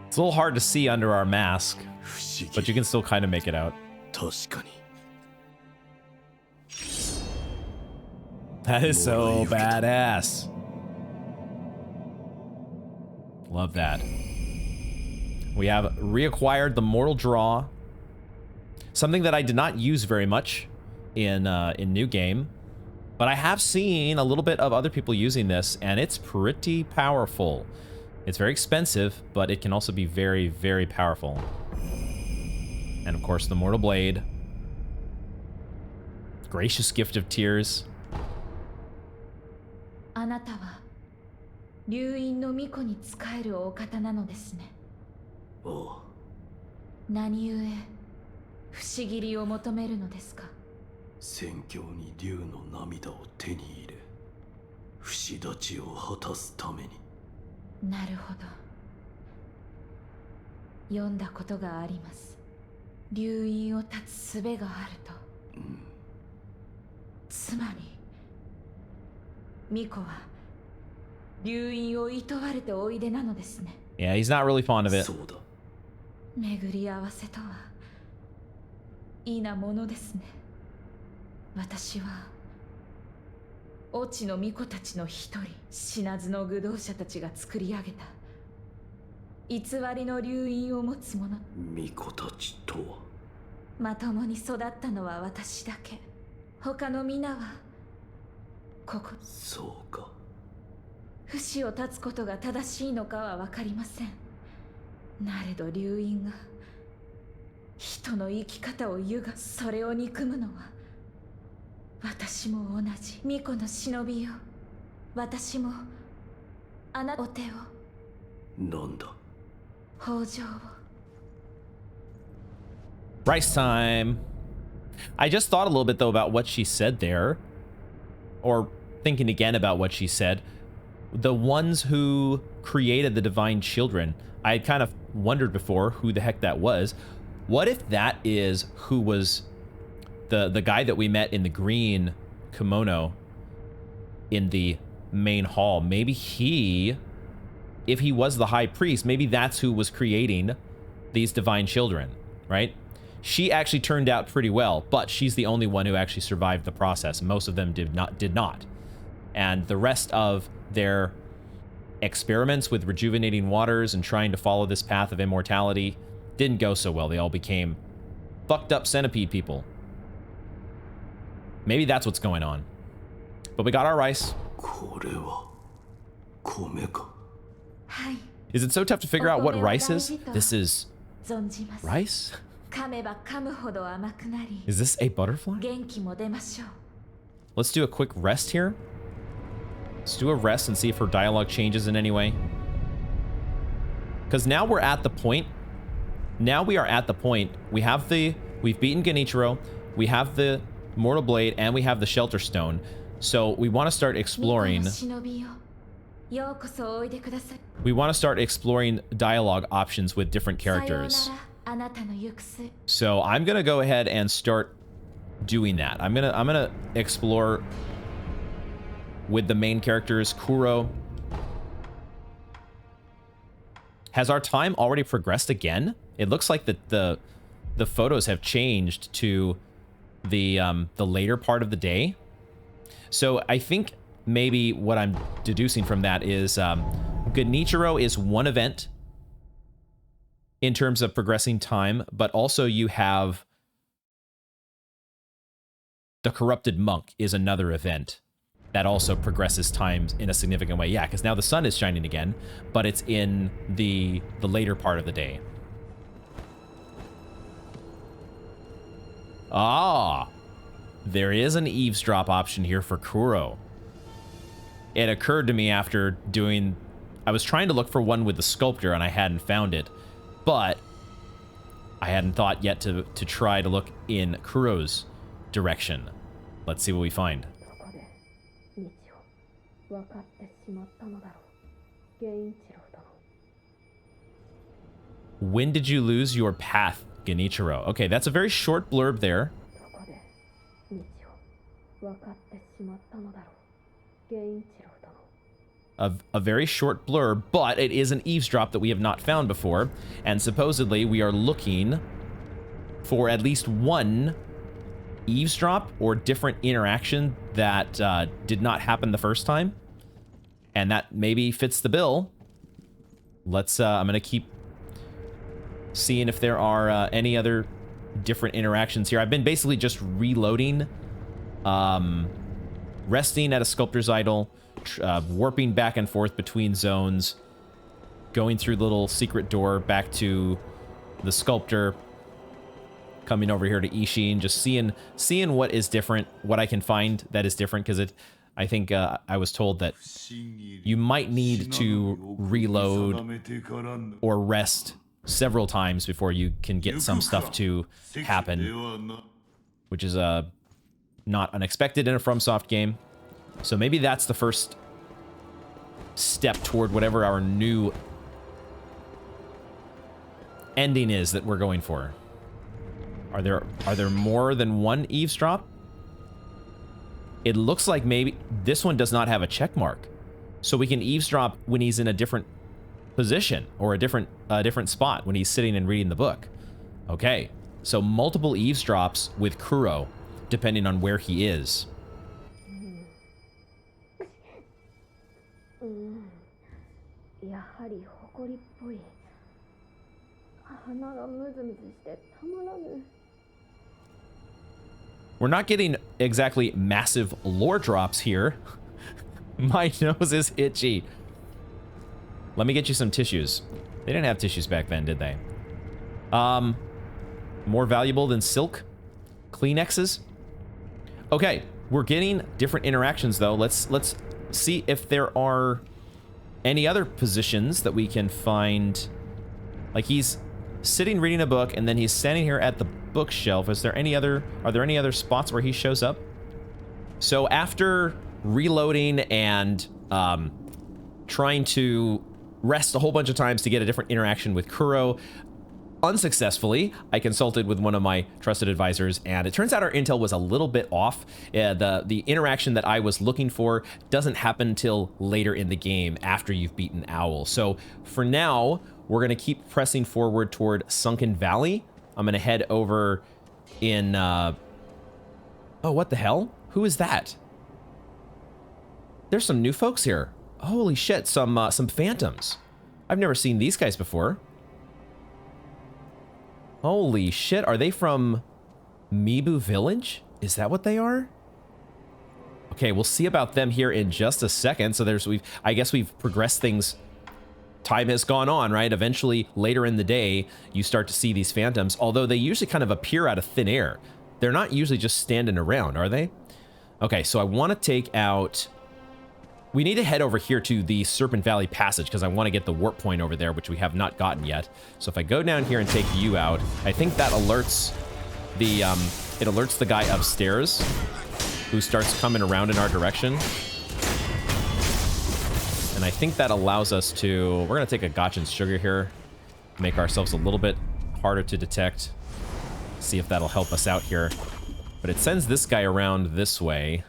It's a little hard to see under our mask, but you can still kind of make it out. That is so badass. Love that. We have reacquired the Mortal Draw. Something that I did not use very much in New Game. But I have seen a little bit of other people using this, and it's pretty powerful. It's very expensive, but it can also be very, very powerful. And of course, the Mortal Blade. Gracious Gift of Tears. あなたは流院の巫女に仕えるお方なのですね。おう。何故不思議りを求めるのですか。戦況に竜の涙を手に入れ、不死立ちを果たすために。なるほど。読んだことがあります。流院を断つ術があると。うん。つまり。巫女は流院を厭われておいでなのですね。Yeah, he's not really fond of it. そうだ。巡り合わせとは、いいなものですね。私は、越智の巫女たちの一人、死なずの愚道者たちが作り上げた、偽りの流院を持つ者。巫女たちとはまともに育ったのは私だけ。他の皆はここ。そうか。不死を断つことが正しいのかは分かりません。なれど流因が人の生き方をそれを憎むのは私も同じ。巫女の忍びよ、私もあなたお手を。なんだ。北条を。Rice time. I just thought a little bit though about what she said there, or thinking again about what she said. The ones who created the divine children, I had kind of wondered before who the heck that was. What if that is who was the guy that we met in the green kimono in the main hall? Maybe he, if he was the high priest, maybe that's who was creating these divine children, right? She actually turned out pretty well, but she's the only one who actually survived the process. Most of them did not. And the rest of their experiments with rejuvenating waters and trying to follow this path of immortality didn't go so well. They all became fucked up centipede people. Maybe that's what's going on. But we got our rice. Is it so tough to figure out what rice is? This is rice? Is this a butterfly? Let's do a quick rest here. Let's do a rest and see if her dialogue changes in any way. Because now we're at the point. Now we are at the point. We've beaten Genichiro. We have the Mortal Blade and we have the Shelter Stone. So we want to start exploring. We want to start exploring dialogue options with different characters. So I'm gonna go ahead and start doing that. I'm gonna explore with the main characters. Kuro. Has our time already progressed again? It looks like the photos have changed to the later part of the day. So I think maybe what I'm deducing from that is Genichiro is one event in terms of progressing time, but also you have the Corrupted Monk is another event that also progresses time in a significant way. Yeah, because now the sun is shining again, but it's in the later part of the day. Ah, there is an eavesdrop option here for Kuro. It occurred to me after doing... I was trying to look for one with the sculptor and I hadn't found it, but I hadn't thought yet to try to look in Kuro's direction. Let's see what we find. When did you lose your path, Genichiro? Okay, that's a very short blurb there. A very short blurb, but it is an eavesdrop that we have not found before, and supposedly we are looking for at least one eavesdrop or different interaction that did not happen the first time, and that maybe fits the bill. Let's I'm gonna keep seeing if there are any other different interactions here. I've been basically just reloading, resting at a sculptor's idol, warping back and forth between zones, going through the little secret door back to the sculptor, coming over here to Isshin, just seeing what is different, what I can find that is different, because I think I was told that you might need to reload or rest several times before you can get some stuff to happen, which is not unexpected in a FromSoft game. So maybe that's the first step toward whatever our new ending is that we're going for. Are there more than one eavesdrop? It looks like maybe this one does not have a check mark, so we can eavesdrop when he's in a different position or a different spot when he's sitting and reading the book. Okay, so multiple eavesdrops with Kuro, depending on where he is. We're not getting exactly massive lore drops here. My nose is itchy. Let me get you some tissues. They didn't have tissues back then, did they? More valuable than silk? Kleenexes? Okay, we're getting different interactions though. Let's see if there are any other positions that we can find. Like he's sitting reading a book and then he's standing here at the bookshelf. Are there any other spots where he shows up? So after reloading and trying to rest a whole bunch of times to get a different interaction with Kuro, unsuccessfully, I consulted with one of my trusted advisors, and it turns out our intel was a little bit off. The interaction that I was looking for doesn't happen until later in the game after you've beaten Owl. So for now, we're going to keep pressing forward toward Sunken Valley. I'm going to head over in... Oh, what the hell? Who is that? There's some new folks here. Holy shit, some phantoms. I've never seen these guys before. Holy shit, are they from Mibu Village? Is that what they are? Okay, we'll see about them here in just a second. So I guess we've progressed things. Time has gone on, right? Eventually, later in the day, you start to see these phantoms, although they usually kind of appear out of thin air. They're not usually just standing around, are they? Okay, so I want to take out... We need to head over here to the Serpent Valley Passage because I want to get the warp point over there, which we have not gotten yet. So if I go down here and take you out, I think that alerts the, it alerts the guy upstairs who starts coming around in our direction. And I think that allows us to... We're going to take a Gotch and Sugar here, make ourselves a little bit harder to detect. See if that'll help us out here. But it sends this guy around this way.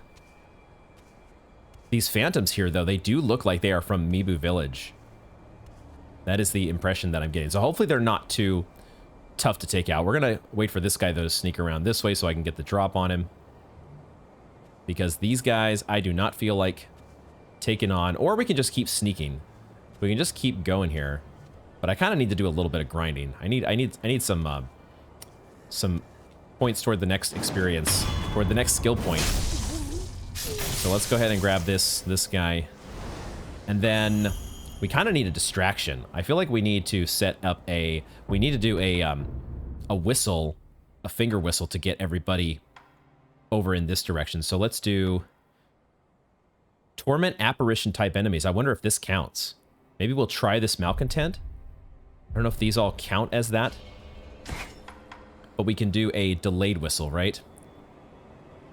These phantoms here, though, they do look like they are from Mibu Village. That is the impression that I'm getting. So hopefully they're not too tough to take out. We're going to wait for this guy, though, to sneak around this way so I can get the drop on him. Because these guys, I do not feel like taking on. Or we can just keep sneaking. We can just keep going here. But I kind of need to do a little bit of grinding. I need some points toward the next experience, toward the next skill point. So let's go ahead and grab this guy. And then we kind of need a distraction. I feel like we need to set up we need to do a whistle, a finger whistle to get everybody over in this direction. So let's do Torment Apparition type enemies. I wonder if this counts. Maybe we'll try this Malcontent. I don't know if these all count as that. But we can do a delayed whistle, right?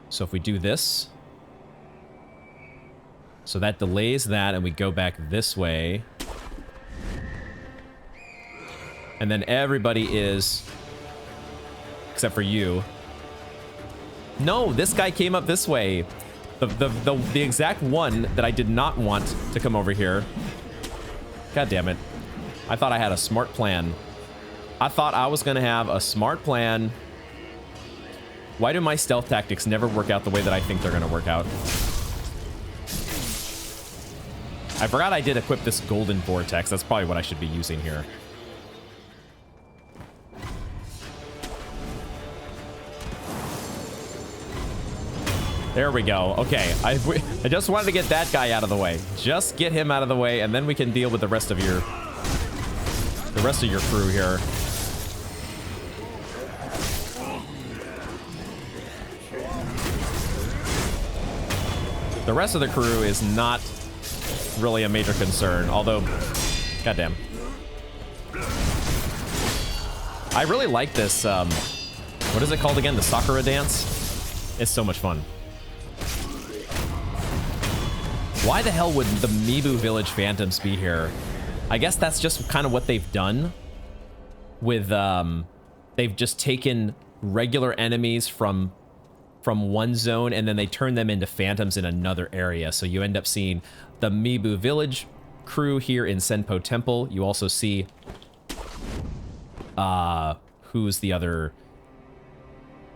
So if we do this... So that delays that, and we go back this way. And then everybody is... Except for you. No, this guy came up this way. The exact one that I did not want to come over here. God damn it. I thought I had a smart plan. I thought I was going to have a smart plan. Why do my stealth tactics never work out the way that I think they're going to work out? I forgot I did equip this golden vortex. That's probably what I should be using here. There we go. Okay, I just wanted to get that guy out of the way. Just get him out of the way, and then we can deal with the rest of your crew here. The rest of the crew is not really a major concern, although, goddamn. I really like this, what is it called again? The Sakura dance? It's so much fun. Why the hell would the Mibu Village Phantoms be here? I guess that's just kind of what they've done with, they've just taken regular enemies from one zone and then they turn them into phantoms in another area. So you end up seeing the Mibu Village crew here in Senpo Temple. You also see, who's the other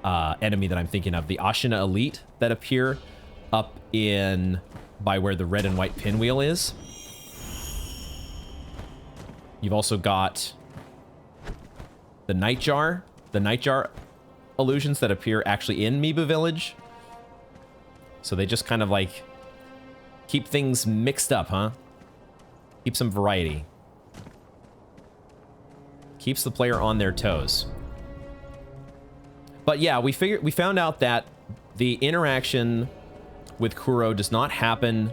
enemy that I'm thinking of? The Ashina Elite that appear up in, by where the red and white pinwheel is. You've also got the Nightjar illusions that appear actually in Mibu Village. So they just kind of like keep things mixed up, huh? Keep some variety. Keeps the player on their toes. But yeah, we found out that the interaction with Kuro does not happen.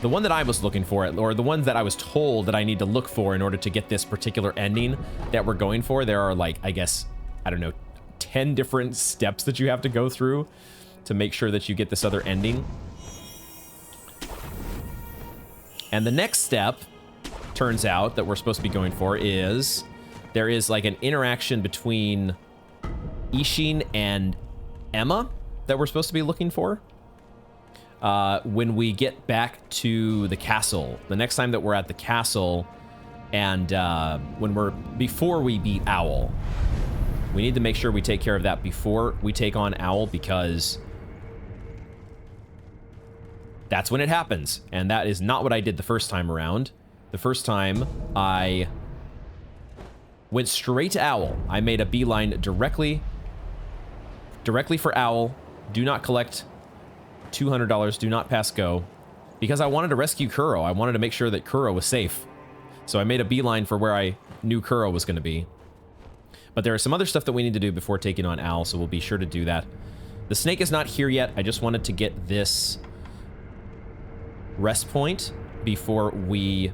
The one that I was looking for, or the ones that I was told that I need to look for in order to get this particular ending that we're going for, there are like, I guess, I don't know, 10 different steps that you have to go through to make sure that you get this other ending. And the next step, turns out, that we're supposed to be going for is there is like an interaction between Isshin and Emma that we're supposed to be looking for. When we get back to the castle, the next time that we're at the castle, and before we beat Owl, we need to make sure we take care of that before we take on Owl, because that's when it happens, and that is not what I did the first time around. The first time I went straight to Owl. I made a beeline directly for Owl. Do not collect $200, do not pass go, because I wanted to rescue Kuro. I wanted to make sure that Kuro was safe. So I made a beeline for where I knew Kuro was going to be. But there is some other stuff that we need to do before taking on Owl, so we'll be sure to do that. The snake is not here yet. I just wanted to get this rest point before we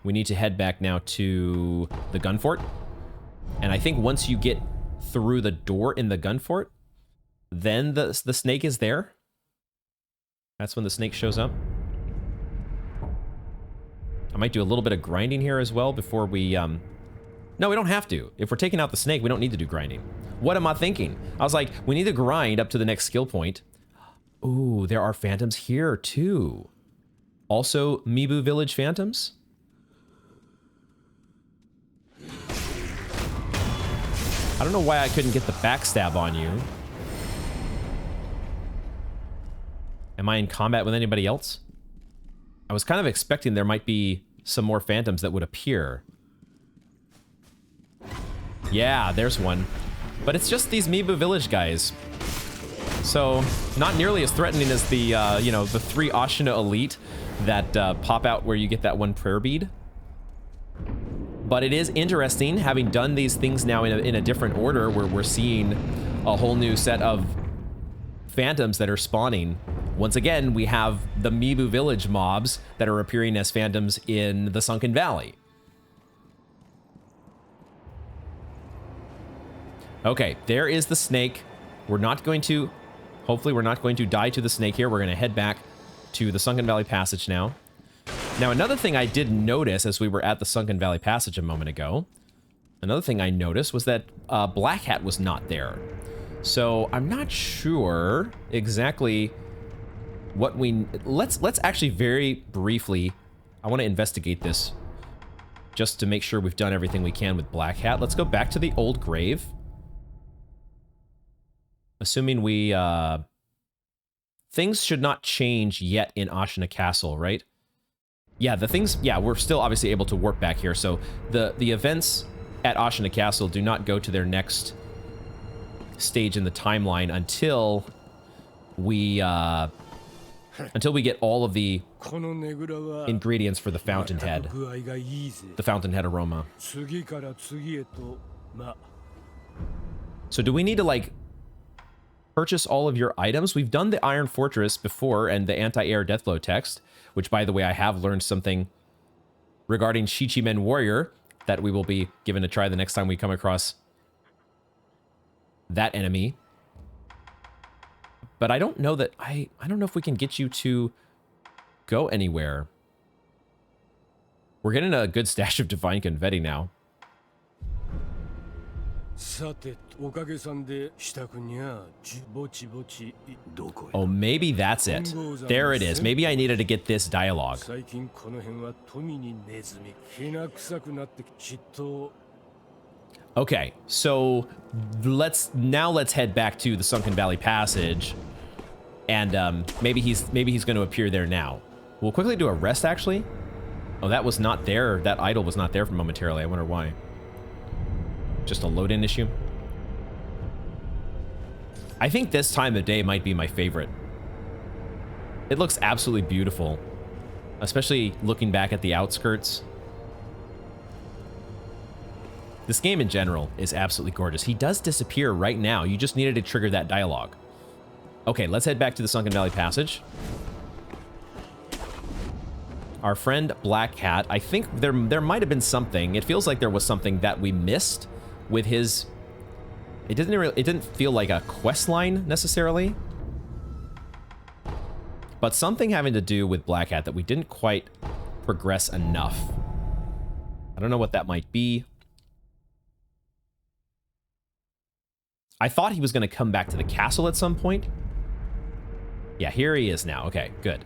need to head back now to the gun fort. And I think once you get through the door in the gun fort, then the snake is there. That's when the snake shows up. I might do a little bit of grinding here as well before we... No, we don't have to. If we're taking out the snake, we don't need to do grinding. What am I thinking? I was like, we need to grind up to the next skill point. Ooh, there are phantoms here too. Also, Mibu Village phantoms. I don't know why I couldn't get the backstab on you. Am I in combat with anybody else? I was kind of expecting there might be some more phantoms that would appear. Yeah, there's one. But it's just these Mibu Village guys. So, not nearly as threatening as the, you know, the 3 Ashina Elite that pop out where you get that one prayer bead. But it is interesting, having done these things now in a different order, where we're seeing a whole new set of phantoms that are spawning. Once again, we have the Mibu Village mobs that are appearing as phantoms in the Sunken Valley. Okay, there is the snake. We're not going to... Hopefully we're not going to die to the snake here. We're going to head back to the Sunken Valley Passage now. Now, another thing I did notice as we were at the Sunken Valley Passage a moment ago, another thing I noticed was that Black Hat was not there. So I'm not sure exactly what we... Let's actually very briefly... I want to investigate this just to make sure we've done everything we can with Black Hat. Let's go back to the old grave. Assuming we... Things should not change yet in Ashina Castle, right? Yeah, the things... Yeah, we're still obviously able to warp back here, so the events at Ashina Castle do not go to their next stage in the timeline until we get all of the ingredients for the Fountainhead. The Fountainhead aroma. So do we need to, like, purchase all of your items? We've done the Iron Fortress before and the anti-air deathblow text, which, by the way, I have learned something regarding Shichimen Warrior that we will be given a try the next time we come across that enemy. But I don't know that... I don't know if we can get you to go anywhere. We're getting a good stash of Divine Confetti now. Oh, maybe that's it. There it is. Maybe I needed to get this dialogue. Okay, so let's head back to the Sunken Valley Passage, and maybe he's going to appear there now. We'll quickly do a rest, actually. Oh, that was not there. That idol was not there for momentarily. I wonder why. Just a load-in issue. I think this time of day might be my favorite. It looks absolutely beautiful, especially looking back at the outskirts. This game in general is absolutely gorgeous. He does disappear right now. You just needed to trigger that dialogue. Okay, let's head back to the Sunken Valley Passage. Our friend Black Cat, I think there might have been something. It feels like there was something that we missed with his... It didn't feel like a quest line necessarily. But something having to do with Black Cat that we didn't quite progress enough. I don't know what that might be. I thought he was going to come back to the castle at some point. Yeah, here he is now. Okay, good.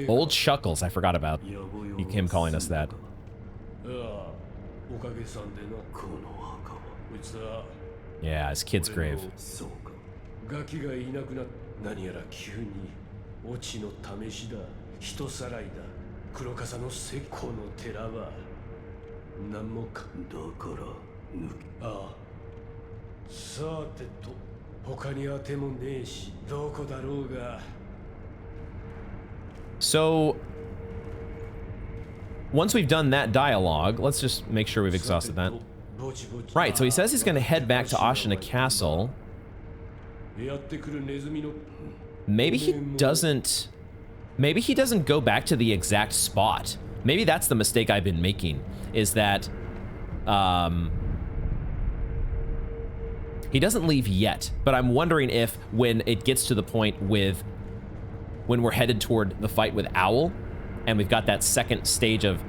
Old Chuckles, I forgot about him calling us that. Yeah, his kid's grave. So, once we've done that dialogue, let's just make sure we've exhausted that. Right, so he says he's going to head back to Ashina Castle. Maybe he doesn't go back to the exact spot. Maybe that's the mistake I've been making, is that he doesn't leave yet, but I'm wondering if when it gets to the point with when we're headed toward the fight with Owl, and we've got that second stage of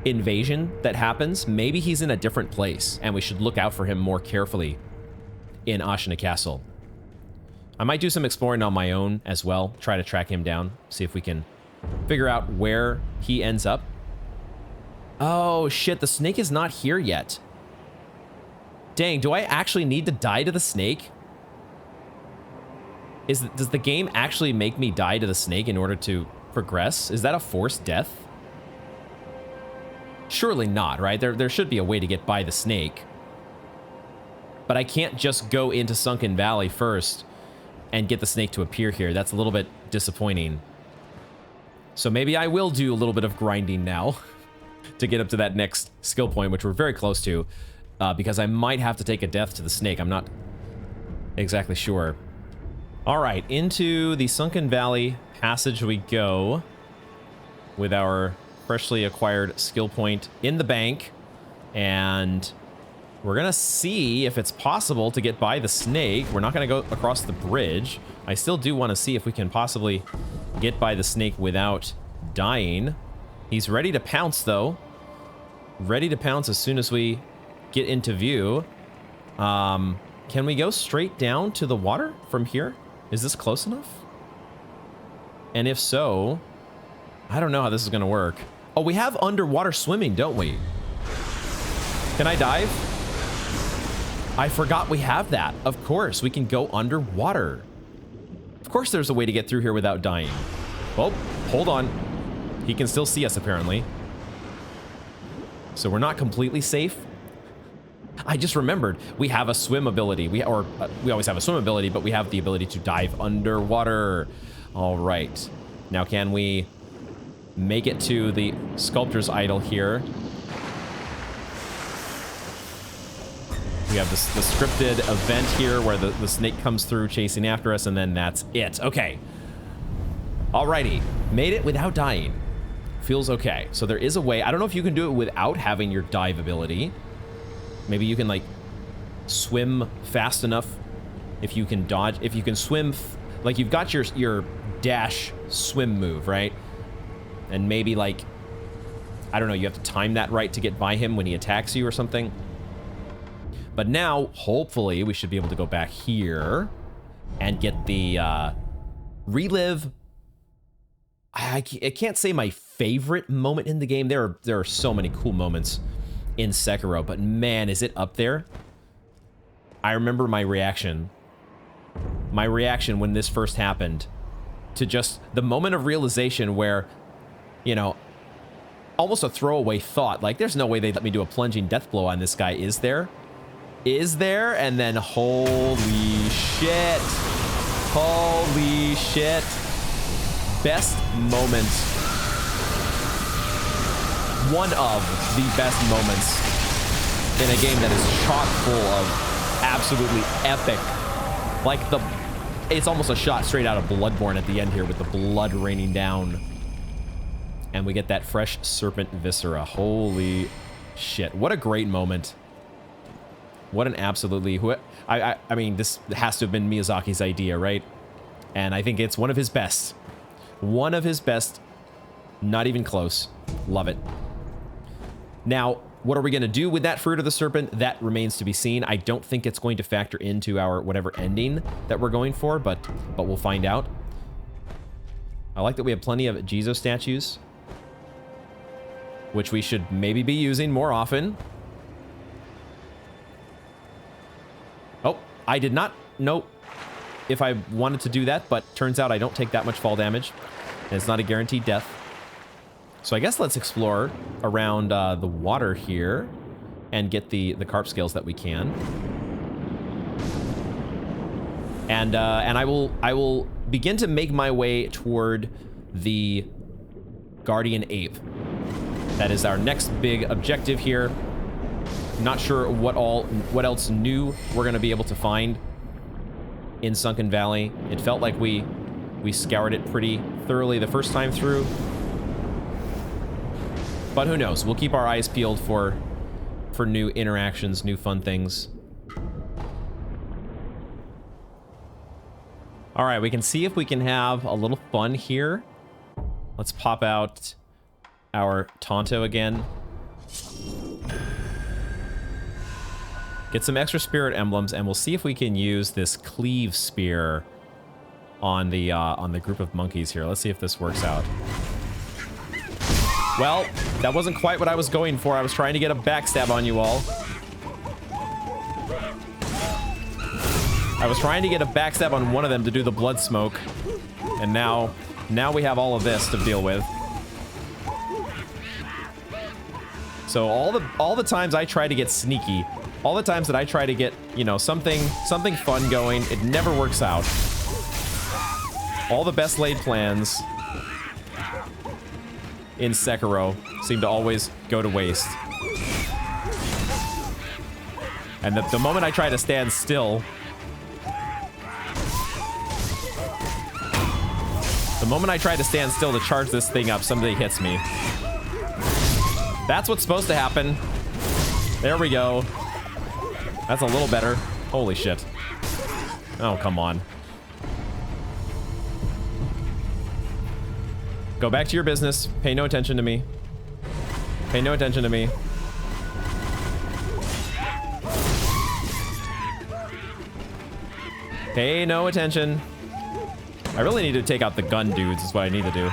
invasion that happens, maybe he's in a different place, and we should look out for him more carefully in Ashina Castle. I might do some exploring on my own as well, try to track him down, see if we can figure out where he ends up. Oh shit, the snake is not here yet. Dang, do I actually need to die to the snake? Does the game actually make me die to the snake in order to progress? Is that a forced death? Surely not, right? There should be a way to get by the snake. But I can't just go into Sunken Valley first and get the snake to appear here. That's a little bit disappointing. So maybe I will do a little bit of grinding now to get up to that next skill point, which we're very close to, because I might have to take a death to the snake. I'm not exactly sure. All right, into the Sunken Valley Passage we go with our freshly acquired skill point in the bank, and we're gonna see if it's possible to get by the snake. We're not gonna go across the bridge. I still do want to see if we can possibly get by the snake without dying. He's ready to pounce, though. Ready to pounce as soon as we get into view. Can we go straight down to the water from here? Is this close enough? And if so, I don't know how this is gonna work. Oh, we have underwater swimming, don't we? Can I dive? I forgot we have that. Of course, we can go underwater. Of course there's a way to get through here without dying. Oh, hold on. He can still see us, apparently. So we're not completely safe. I just remembered we have a swim ability. We always have a swim ability, but we have the ability to dive underwater. All right. Now, can we make it to the sculptor's idol here? We have the scripted event here where the snake comes through chasing after us, and then that's it. Okay. Alrighty. Made it without dying. Feels okay. So there is a way. I don't know if you can do it without having your dive ability. Maybe you can, like, swim fast enough if you can dodge. If you can swim, like, you've got your dash swim move, right? And maybe, like, I don't know, you have to time that right to get by him when he attacks you or something. But now, hopefully, we should be able to go back here and get the relive. I can't say my favorite moment in the game. There are so many cool moments in Sekiro, but man, is it up there. I remember my reaction when this first happened, to just the moment of realization where, you know, almost a throwaway thought, like, there's no way they'd let me do a plunging death blow on this guy, is there? is there, and then holy shit. Holy shit. Best moment. One of the best moments in a game that is chock full of absolutely epic. Like it's almost a shot straight out of Bloodborne at the end here with the blood raining down. And we get that fresh serpent viscera. Holy shit. What a great moment. What an absolutely... I mean, this has to have been Miyazaki's idea, right? And I think it's one of his best. One of his best. Not even close. Love it. Now, what are we going to do with that Fruit of the Serpent? That remains to be seen. I don't think it's going to factor into our whatever ending that we're going for, but we'll find out. I like that we have plenty of Jizo statues, which we should maybe be using more often. Oh, I did not know if I wanted to do that, but turns out I don't take that much fall damage, and it's not a guaranteed death. So I guess let's explore around the water here and get the carp scales that we can. And I will begin to make my way toward the Guardian Ape. That is our next big objective here. Not sure what else new we're gonna be able to find in Sunken Valley. It felt like we scoured it pretty thoroughly the first time through. But who knows? We'll keep our eyes peeled for new interactions, new fun things. All right, we can see if we can have a little fun here. Let's pop out our Tonto again. Get some extra spirit emblems, and we'll see if we can use this cleave spear on the group of monkeys here. Let's see if this works out. Well, that wasn't quite what I was going for. I was trying to get a backstab on you all. I was trying to get a backstab on one of them to do the blood smoke. And now we have all of this to deal with. So all the times I try to get sneaky, all the times that I try to get, you know, something fun going, it never works out. All the best laid plans in Sekiro seem to always go to waste. And the moment I try to stand still, to charge this thing up, somebody hits me. That's what's supposed to happen. There we go. That's a little better. Holy shit. Oh, come on. Go back to your business. Pay no attention to me. Pay no attention to me. Pay no attention. I really need to take out the gun dudes is what I need to do.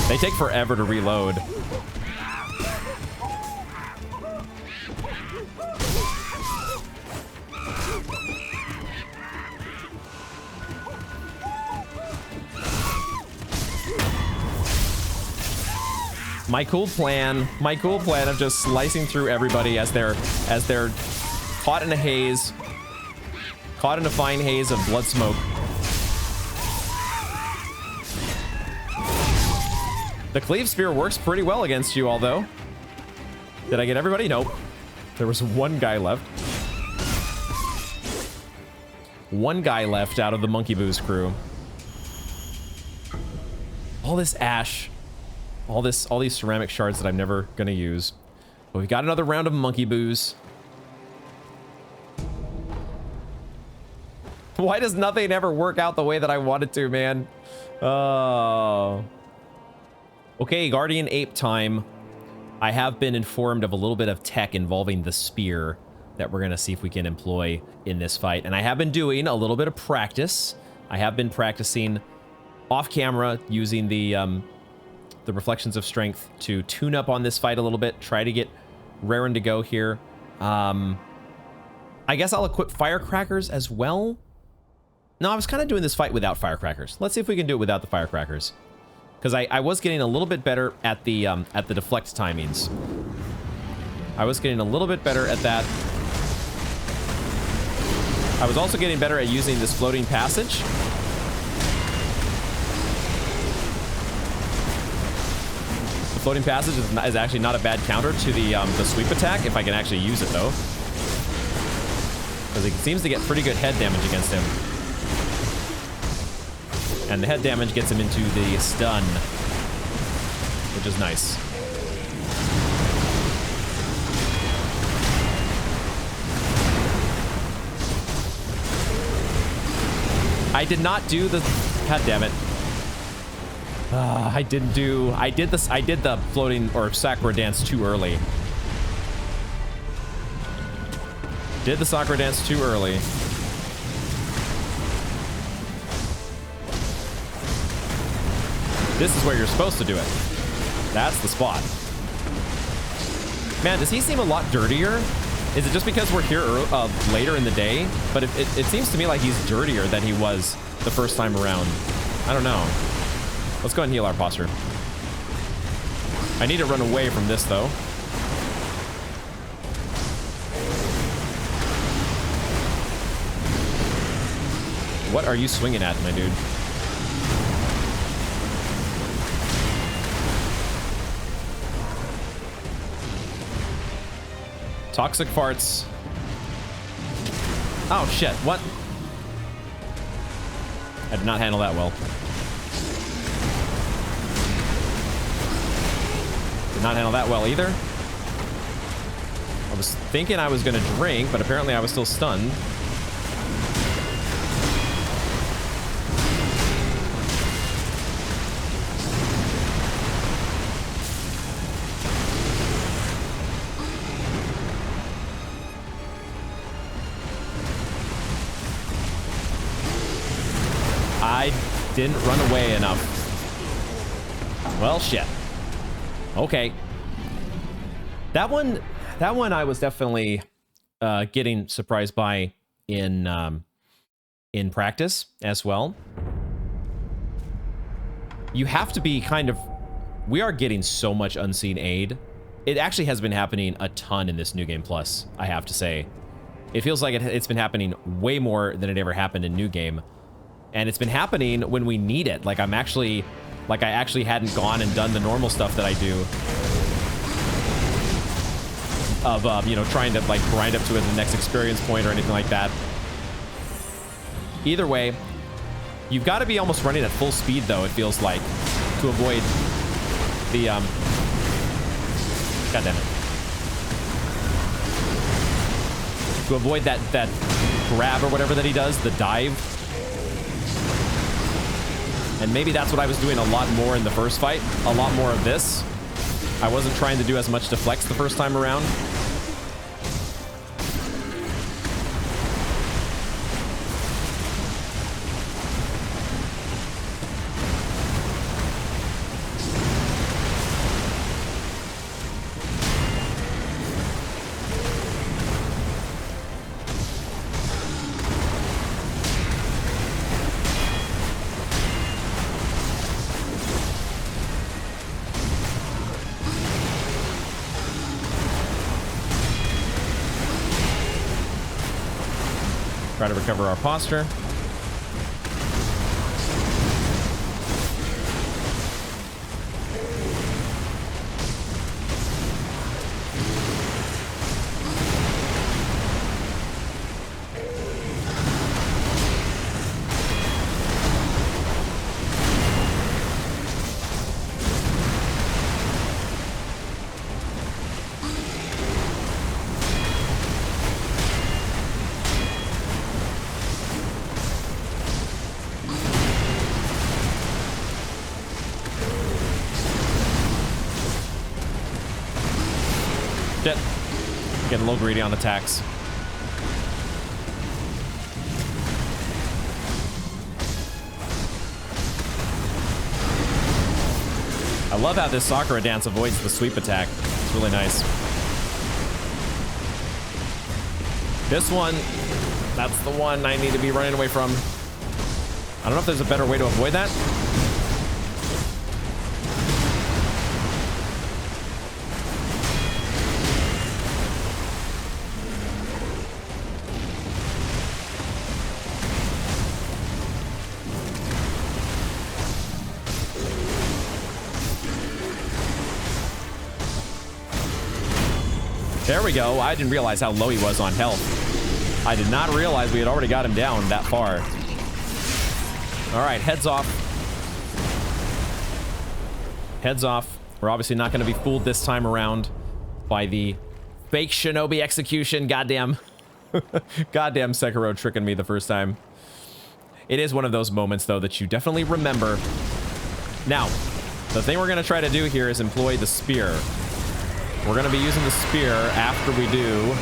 They take forever to reload. My cool plan of just slicing through everybody as they're caught in a haze, caught in a fine haze of blood smoke. The cleave spear works pretty well against you, although. Did I get everybody? Nope. There was one guy left. One guy left out of the Monkey Boo's crew. All this ash. All these ceramic shards that I'm never gonna use. But we've got another round of Monkey Boos. Why does nothing ever work out the way that I want it to, man? Oh. Okay, Guardian Ape time. I have been informed of a little bit of tech involving the spear that we're gonna see if we can employ in this fight. And I have been doing a little bit of practice. I have been practicing off camera using the Reflections of Strength to tune up on this fight a little bit, try to get raring to go here. I guess I'll equip firecrackers as well. No, I was kind of doing this fight without firecrackers. Let's see if we can do it without the firecrackers. Because I was getting a little bit better at the deflect timings. I was getting a little bit better at that. I was also getting better at using this floating passage. The floating passage is actually not a bad counter to the sweep attack, if I can actually use it, though. Because it seems to get pretty good head damage against him. And the head damage gets him into the stun, which is nice. I did not do the... God damn it. I did the floating or Sakura dance too early. Did the Sakura dance too early. This is where you're supposed to do it. That's the spot. Man, does he seem a lot dirtier? Is it just because we're here later in the day? But it seems to me like he's dirtier than he was the first time around. I don't know. Let's go ahead and heal our posture. I need to run away from this, though. What are you swinging at, my dude? Toxic farts. Oh, shit. What? I did not handle that well. Did not handle that well either. I was thinking I was going to drink, but apparently I was still stunned. I didn't run away enough. Well, shit. Okay. That one I was definitely getting surprised by in practice as well. You have to be kind of... We are getting so much unseen aid. It actually has been happening a ton in this New Game Plus, I have to say. It feels like it's been happening way more than it ever happened in New Game. And it's been happening when we need it. Like I actually hadn't gone and done the normal stuff that I do. Of, you know, trying to like grind up to the next experience point or anything like that. Either way, you've got to be almost running at full speed though, it feels like, to avoid the, God damn it. To avoid that grab or whatever that he does, the dive. And maybe that's what I was doing a lot more in the first fight. A lot more of this. I wasn't trying to do as much deflects the first time around. Try to recover our posture. Shit. Getting a little greedy on attacks. I love how this Sakura dance avoids the sweep attack. It's really nice. This one, that's the one I need to be running away from. I don't know if there's a better way to avoid that. There we go. I didn't realize how low he was on health. I did not realize we had already got him down that far. All right, heads off. Heads off. We're obviously not going to be fooled this time around by the fake shinobi execution. Goddamn. Goddamn Sekiro tricking me the first time. It is one of those moments, though, that you definitely remember. Now, the thing we're going to try to do here is employ the spear. We're going to be using the spear after we do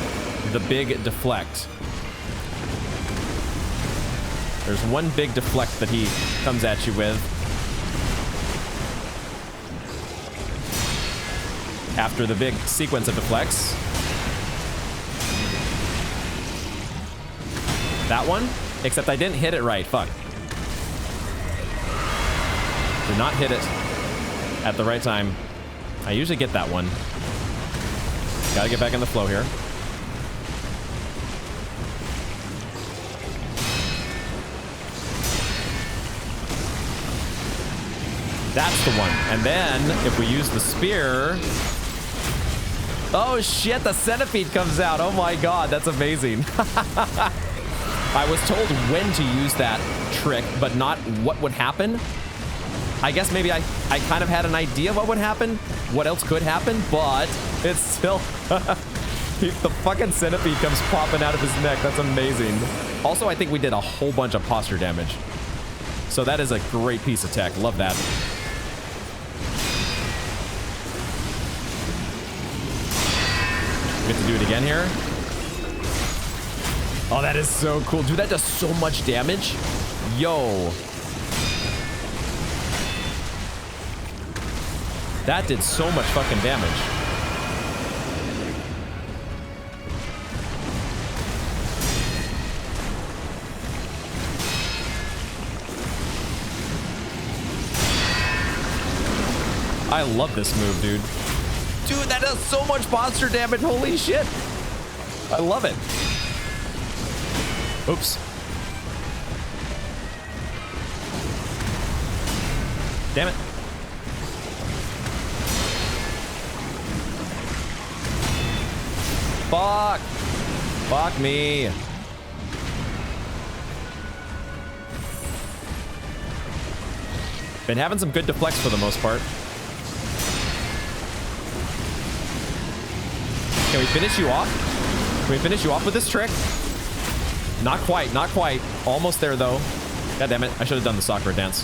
the big deflect. There's one big deflect that he comes at you with. After the big sequence of deflects. That one? Except I didn't hit it right. Fuck. Did not hit it at the right time. I usually get that one. Gotta get back in the flow here. That's the one. And then, if we use the spear... Oh shit, the centipede comes out. Oh my god, that's amazing. I was told when to use that trick, but not what would happen. I guess maybe I kind of had an idea of what would happen, what else could happen, but it's still... The fucking centipede comes popping out of his neck. That's amazing. Also, I think we did a whole bunch of posture damage. So that is a great piece of tech. Love that. Get to do it again here. Oh, that is so cool. Dude, that does so much damage. Yo. That did so much fucking damage. I love this move, dude. Dude, that does so much posture damage. Holy shit. I love it. Oops. Damn it. Fuck. Fuck me. Been having some good deflects for the most part. Can we finish you off? Can we finish you off with this trick? Not quite, not quite. Almost there, though. God damn it. I should have done the Sakura dance.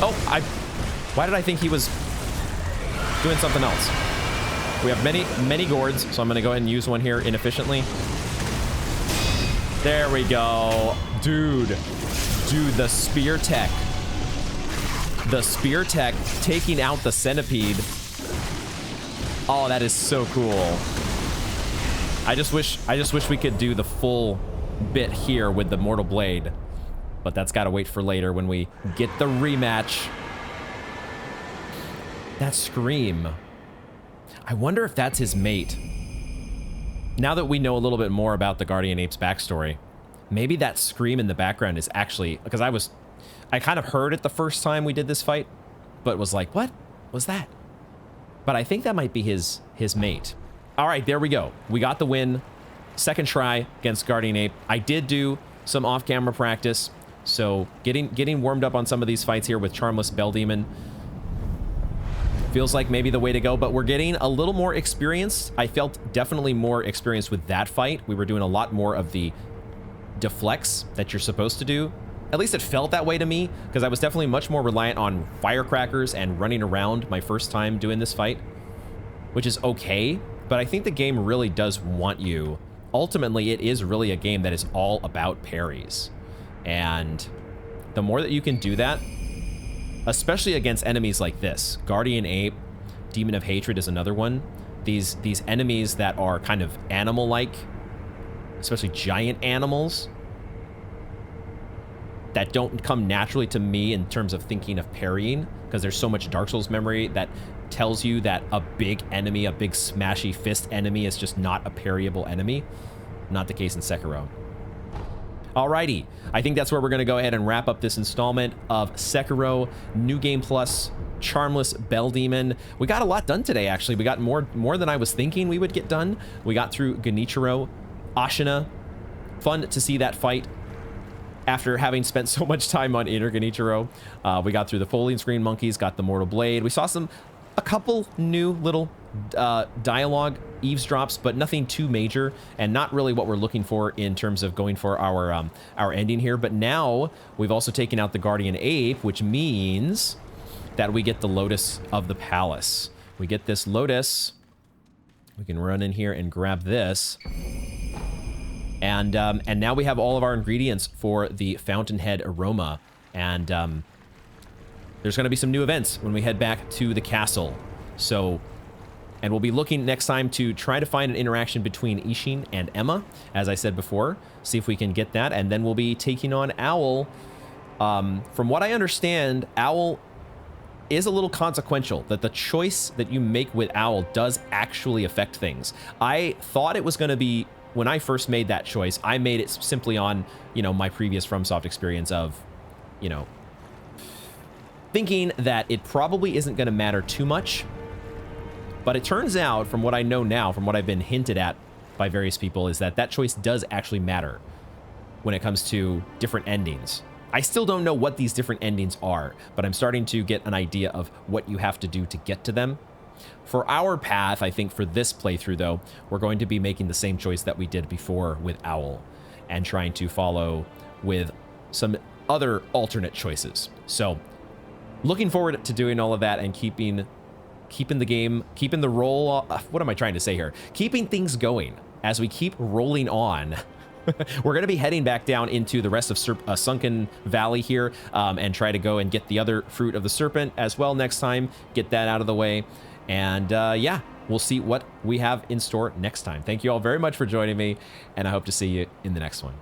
Oh, why did I think he was doing something else? We have many gourds, so I'm going to go ahead and use one here inefficiently. There we go. Dude, the spear tech. The spear tech taking out the centipede. Oh, that is so cool. I just wish we could do the full bit here with the Mortal Blade. But that's got to wait for later when we get the rematch. That scream. I wonder if that's his mate. Now that we know a little bit more about the Guardian Ape's backstory, maybe that scream in the background is actually... Because I kind of heard it the first time we did this fight, but was like, what was that? But I think that might be his mate. All right, there we go. We got the win. Second try against Guardian Ape. I did do some off-camera practice, so getting warmed up on some of these fights here with Charmless Bell Demon feels like maybe the way to go, but we're getting a little more experience. I felt definitely more experience with that fight. We were doing a lot more of the deflects that you're supposed to do. At least it felt that way to me, because I was definitely much more reliant on firecrackers and running around my first time doing this fight, which is okay, but I think the game really does want you. Ultimately, it is really a game that is all about parries, and the more that you can do that, especially against enemies like this, Guardian Ape, Demon of Hatred is another one. These enemies that are kind of animal-like, especially giant animals, that don't come naturally to me in terms of thinking of parrying, because there's so much Dark Souls memory that tells you that a big enemy, a big smashy fist enemy is just not a parryable enemy. Not the case in Sekiro. Alrighty, I think that's where we're going to go ahead and wrap up this installment of Sekiro New Game Plus Charmless Bell Demon. We got a lot done today, actually. We got more than I was thinking we would get done. We got through Genichiro Ashina. Fun to see that fight after having spent so much time on Inner Genichiro. We got through the Folian Screen Monkeys, got the Mortal Blade. We saw a couple new little dialogue eavesdrops, but nothing too major, and not really what we're looking for in terms of going for our ending here. But now we've also taken out the Guardian Ape, which means that we get the Lotus of the Palace. We get this Lotus. We can run in here and grab this. And now we have all of our ingredients for the Fountainhead aroma. And there's going to be some new events when we head back to the castle. So, and we'll be looking next time to try to find an interaction between Isshin and Emma, as I said before. See if we can get that. And then we'll be taking on Owl. From what I understand, Owl is a little consequential, that the choice that you make with Owl does actually affect things. I thought it was going to be, when I first made that choice, I made it simply on, you know, my previous FromSoft experience of, you know, thinking that it probably isn't going to matter too much. But it turns out, from what I know now, from what I've been hinted at by various people, is that that choice does actually matter when it comes to different endings. I still don't know what these different endings are, but I'm starting to get an idea of what you have to do to get to them. For our path, I think for this playthrough, though, we're going to be making the same choice that we did before with Owl, and trying to follow with some other alternate choices. So, looking forward to doing all of that and keeping the game, keeping the roll, what am I trying to say here? Keeping things going as we keep rolling on. We're going to be heading back down into the rest of Sunken Valley here, and try to go and get the other Fruit of the Serpent as well next time, get that out of the way. And yeah, we'll see what we have in store next time. Thank you all very much for joining me, and I hope to see you in the next one.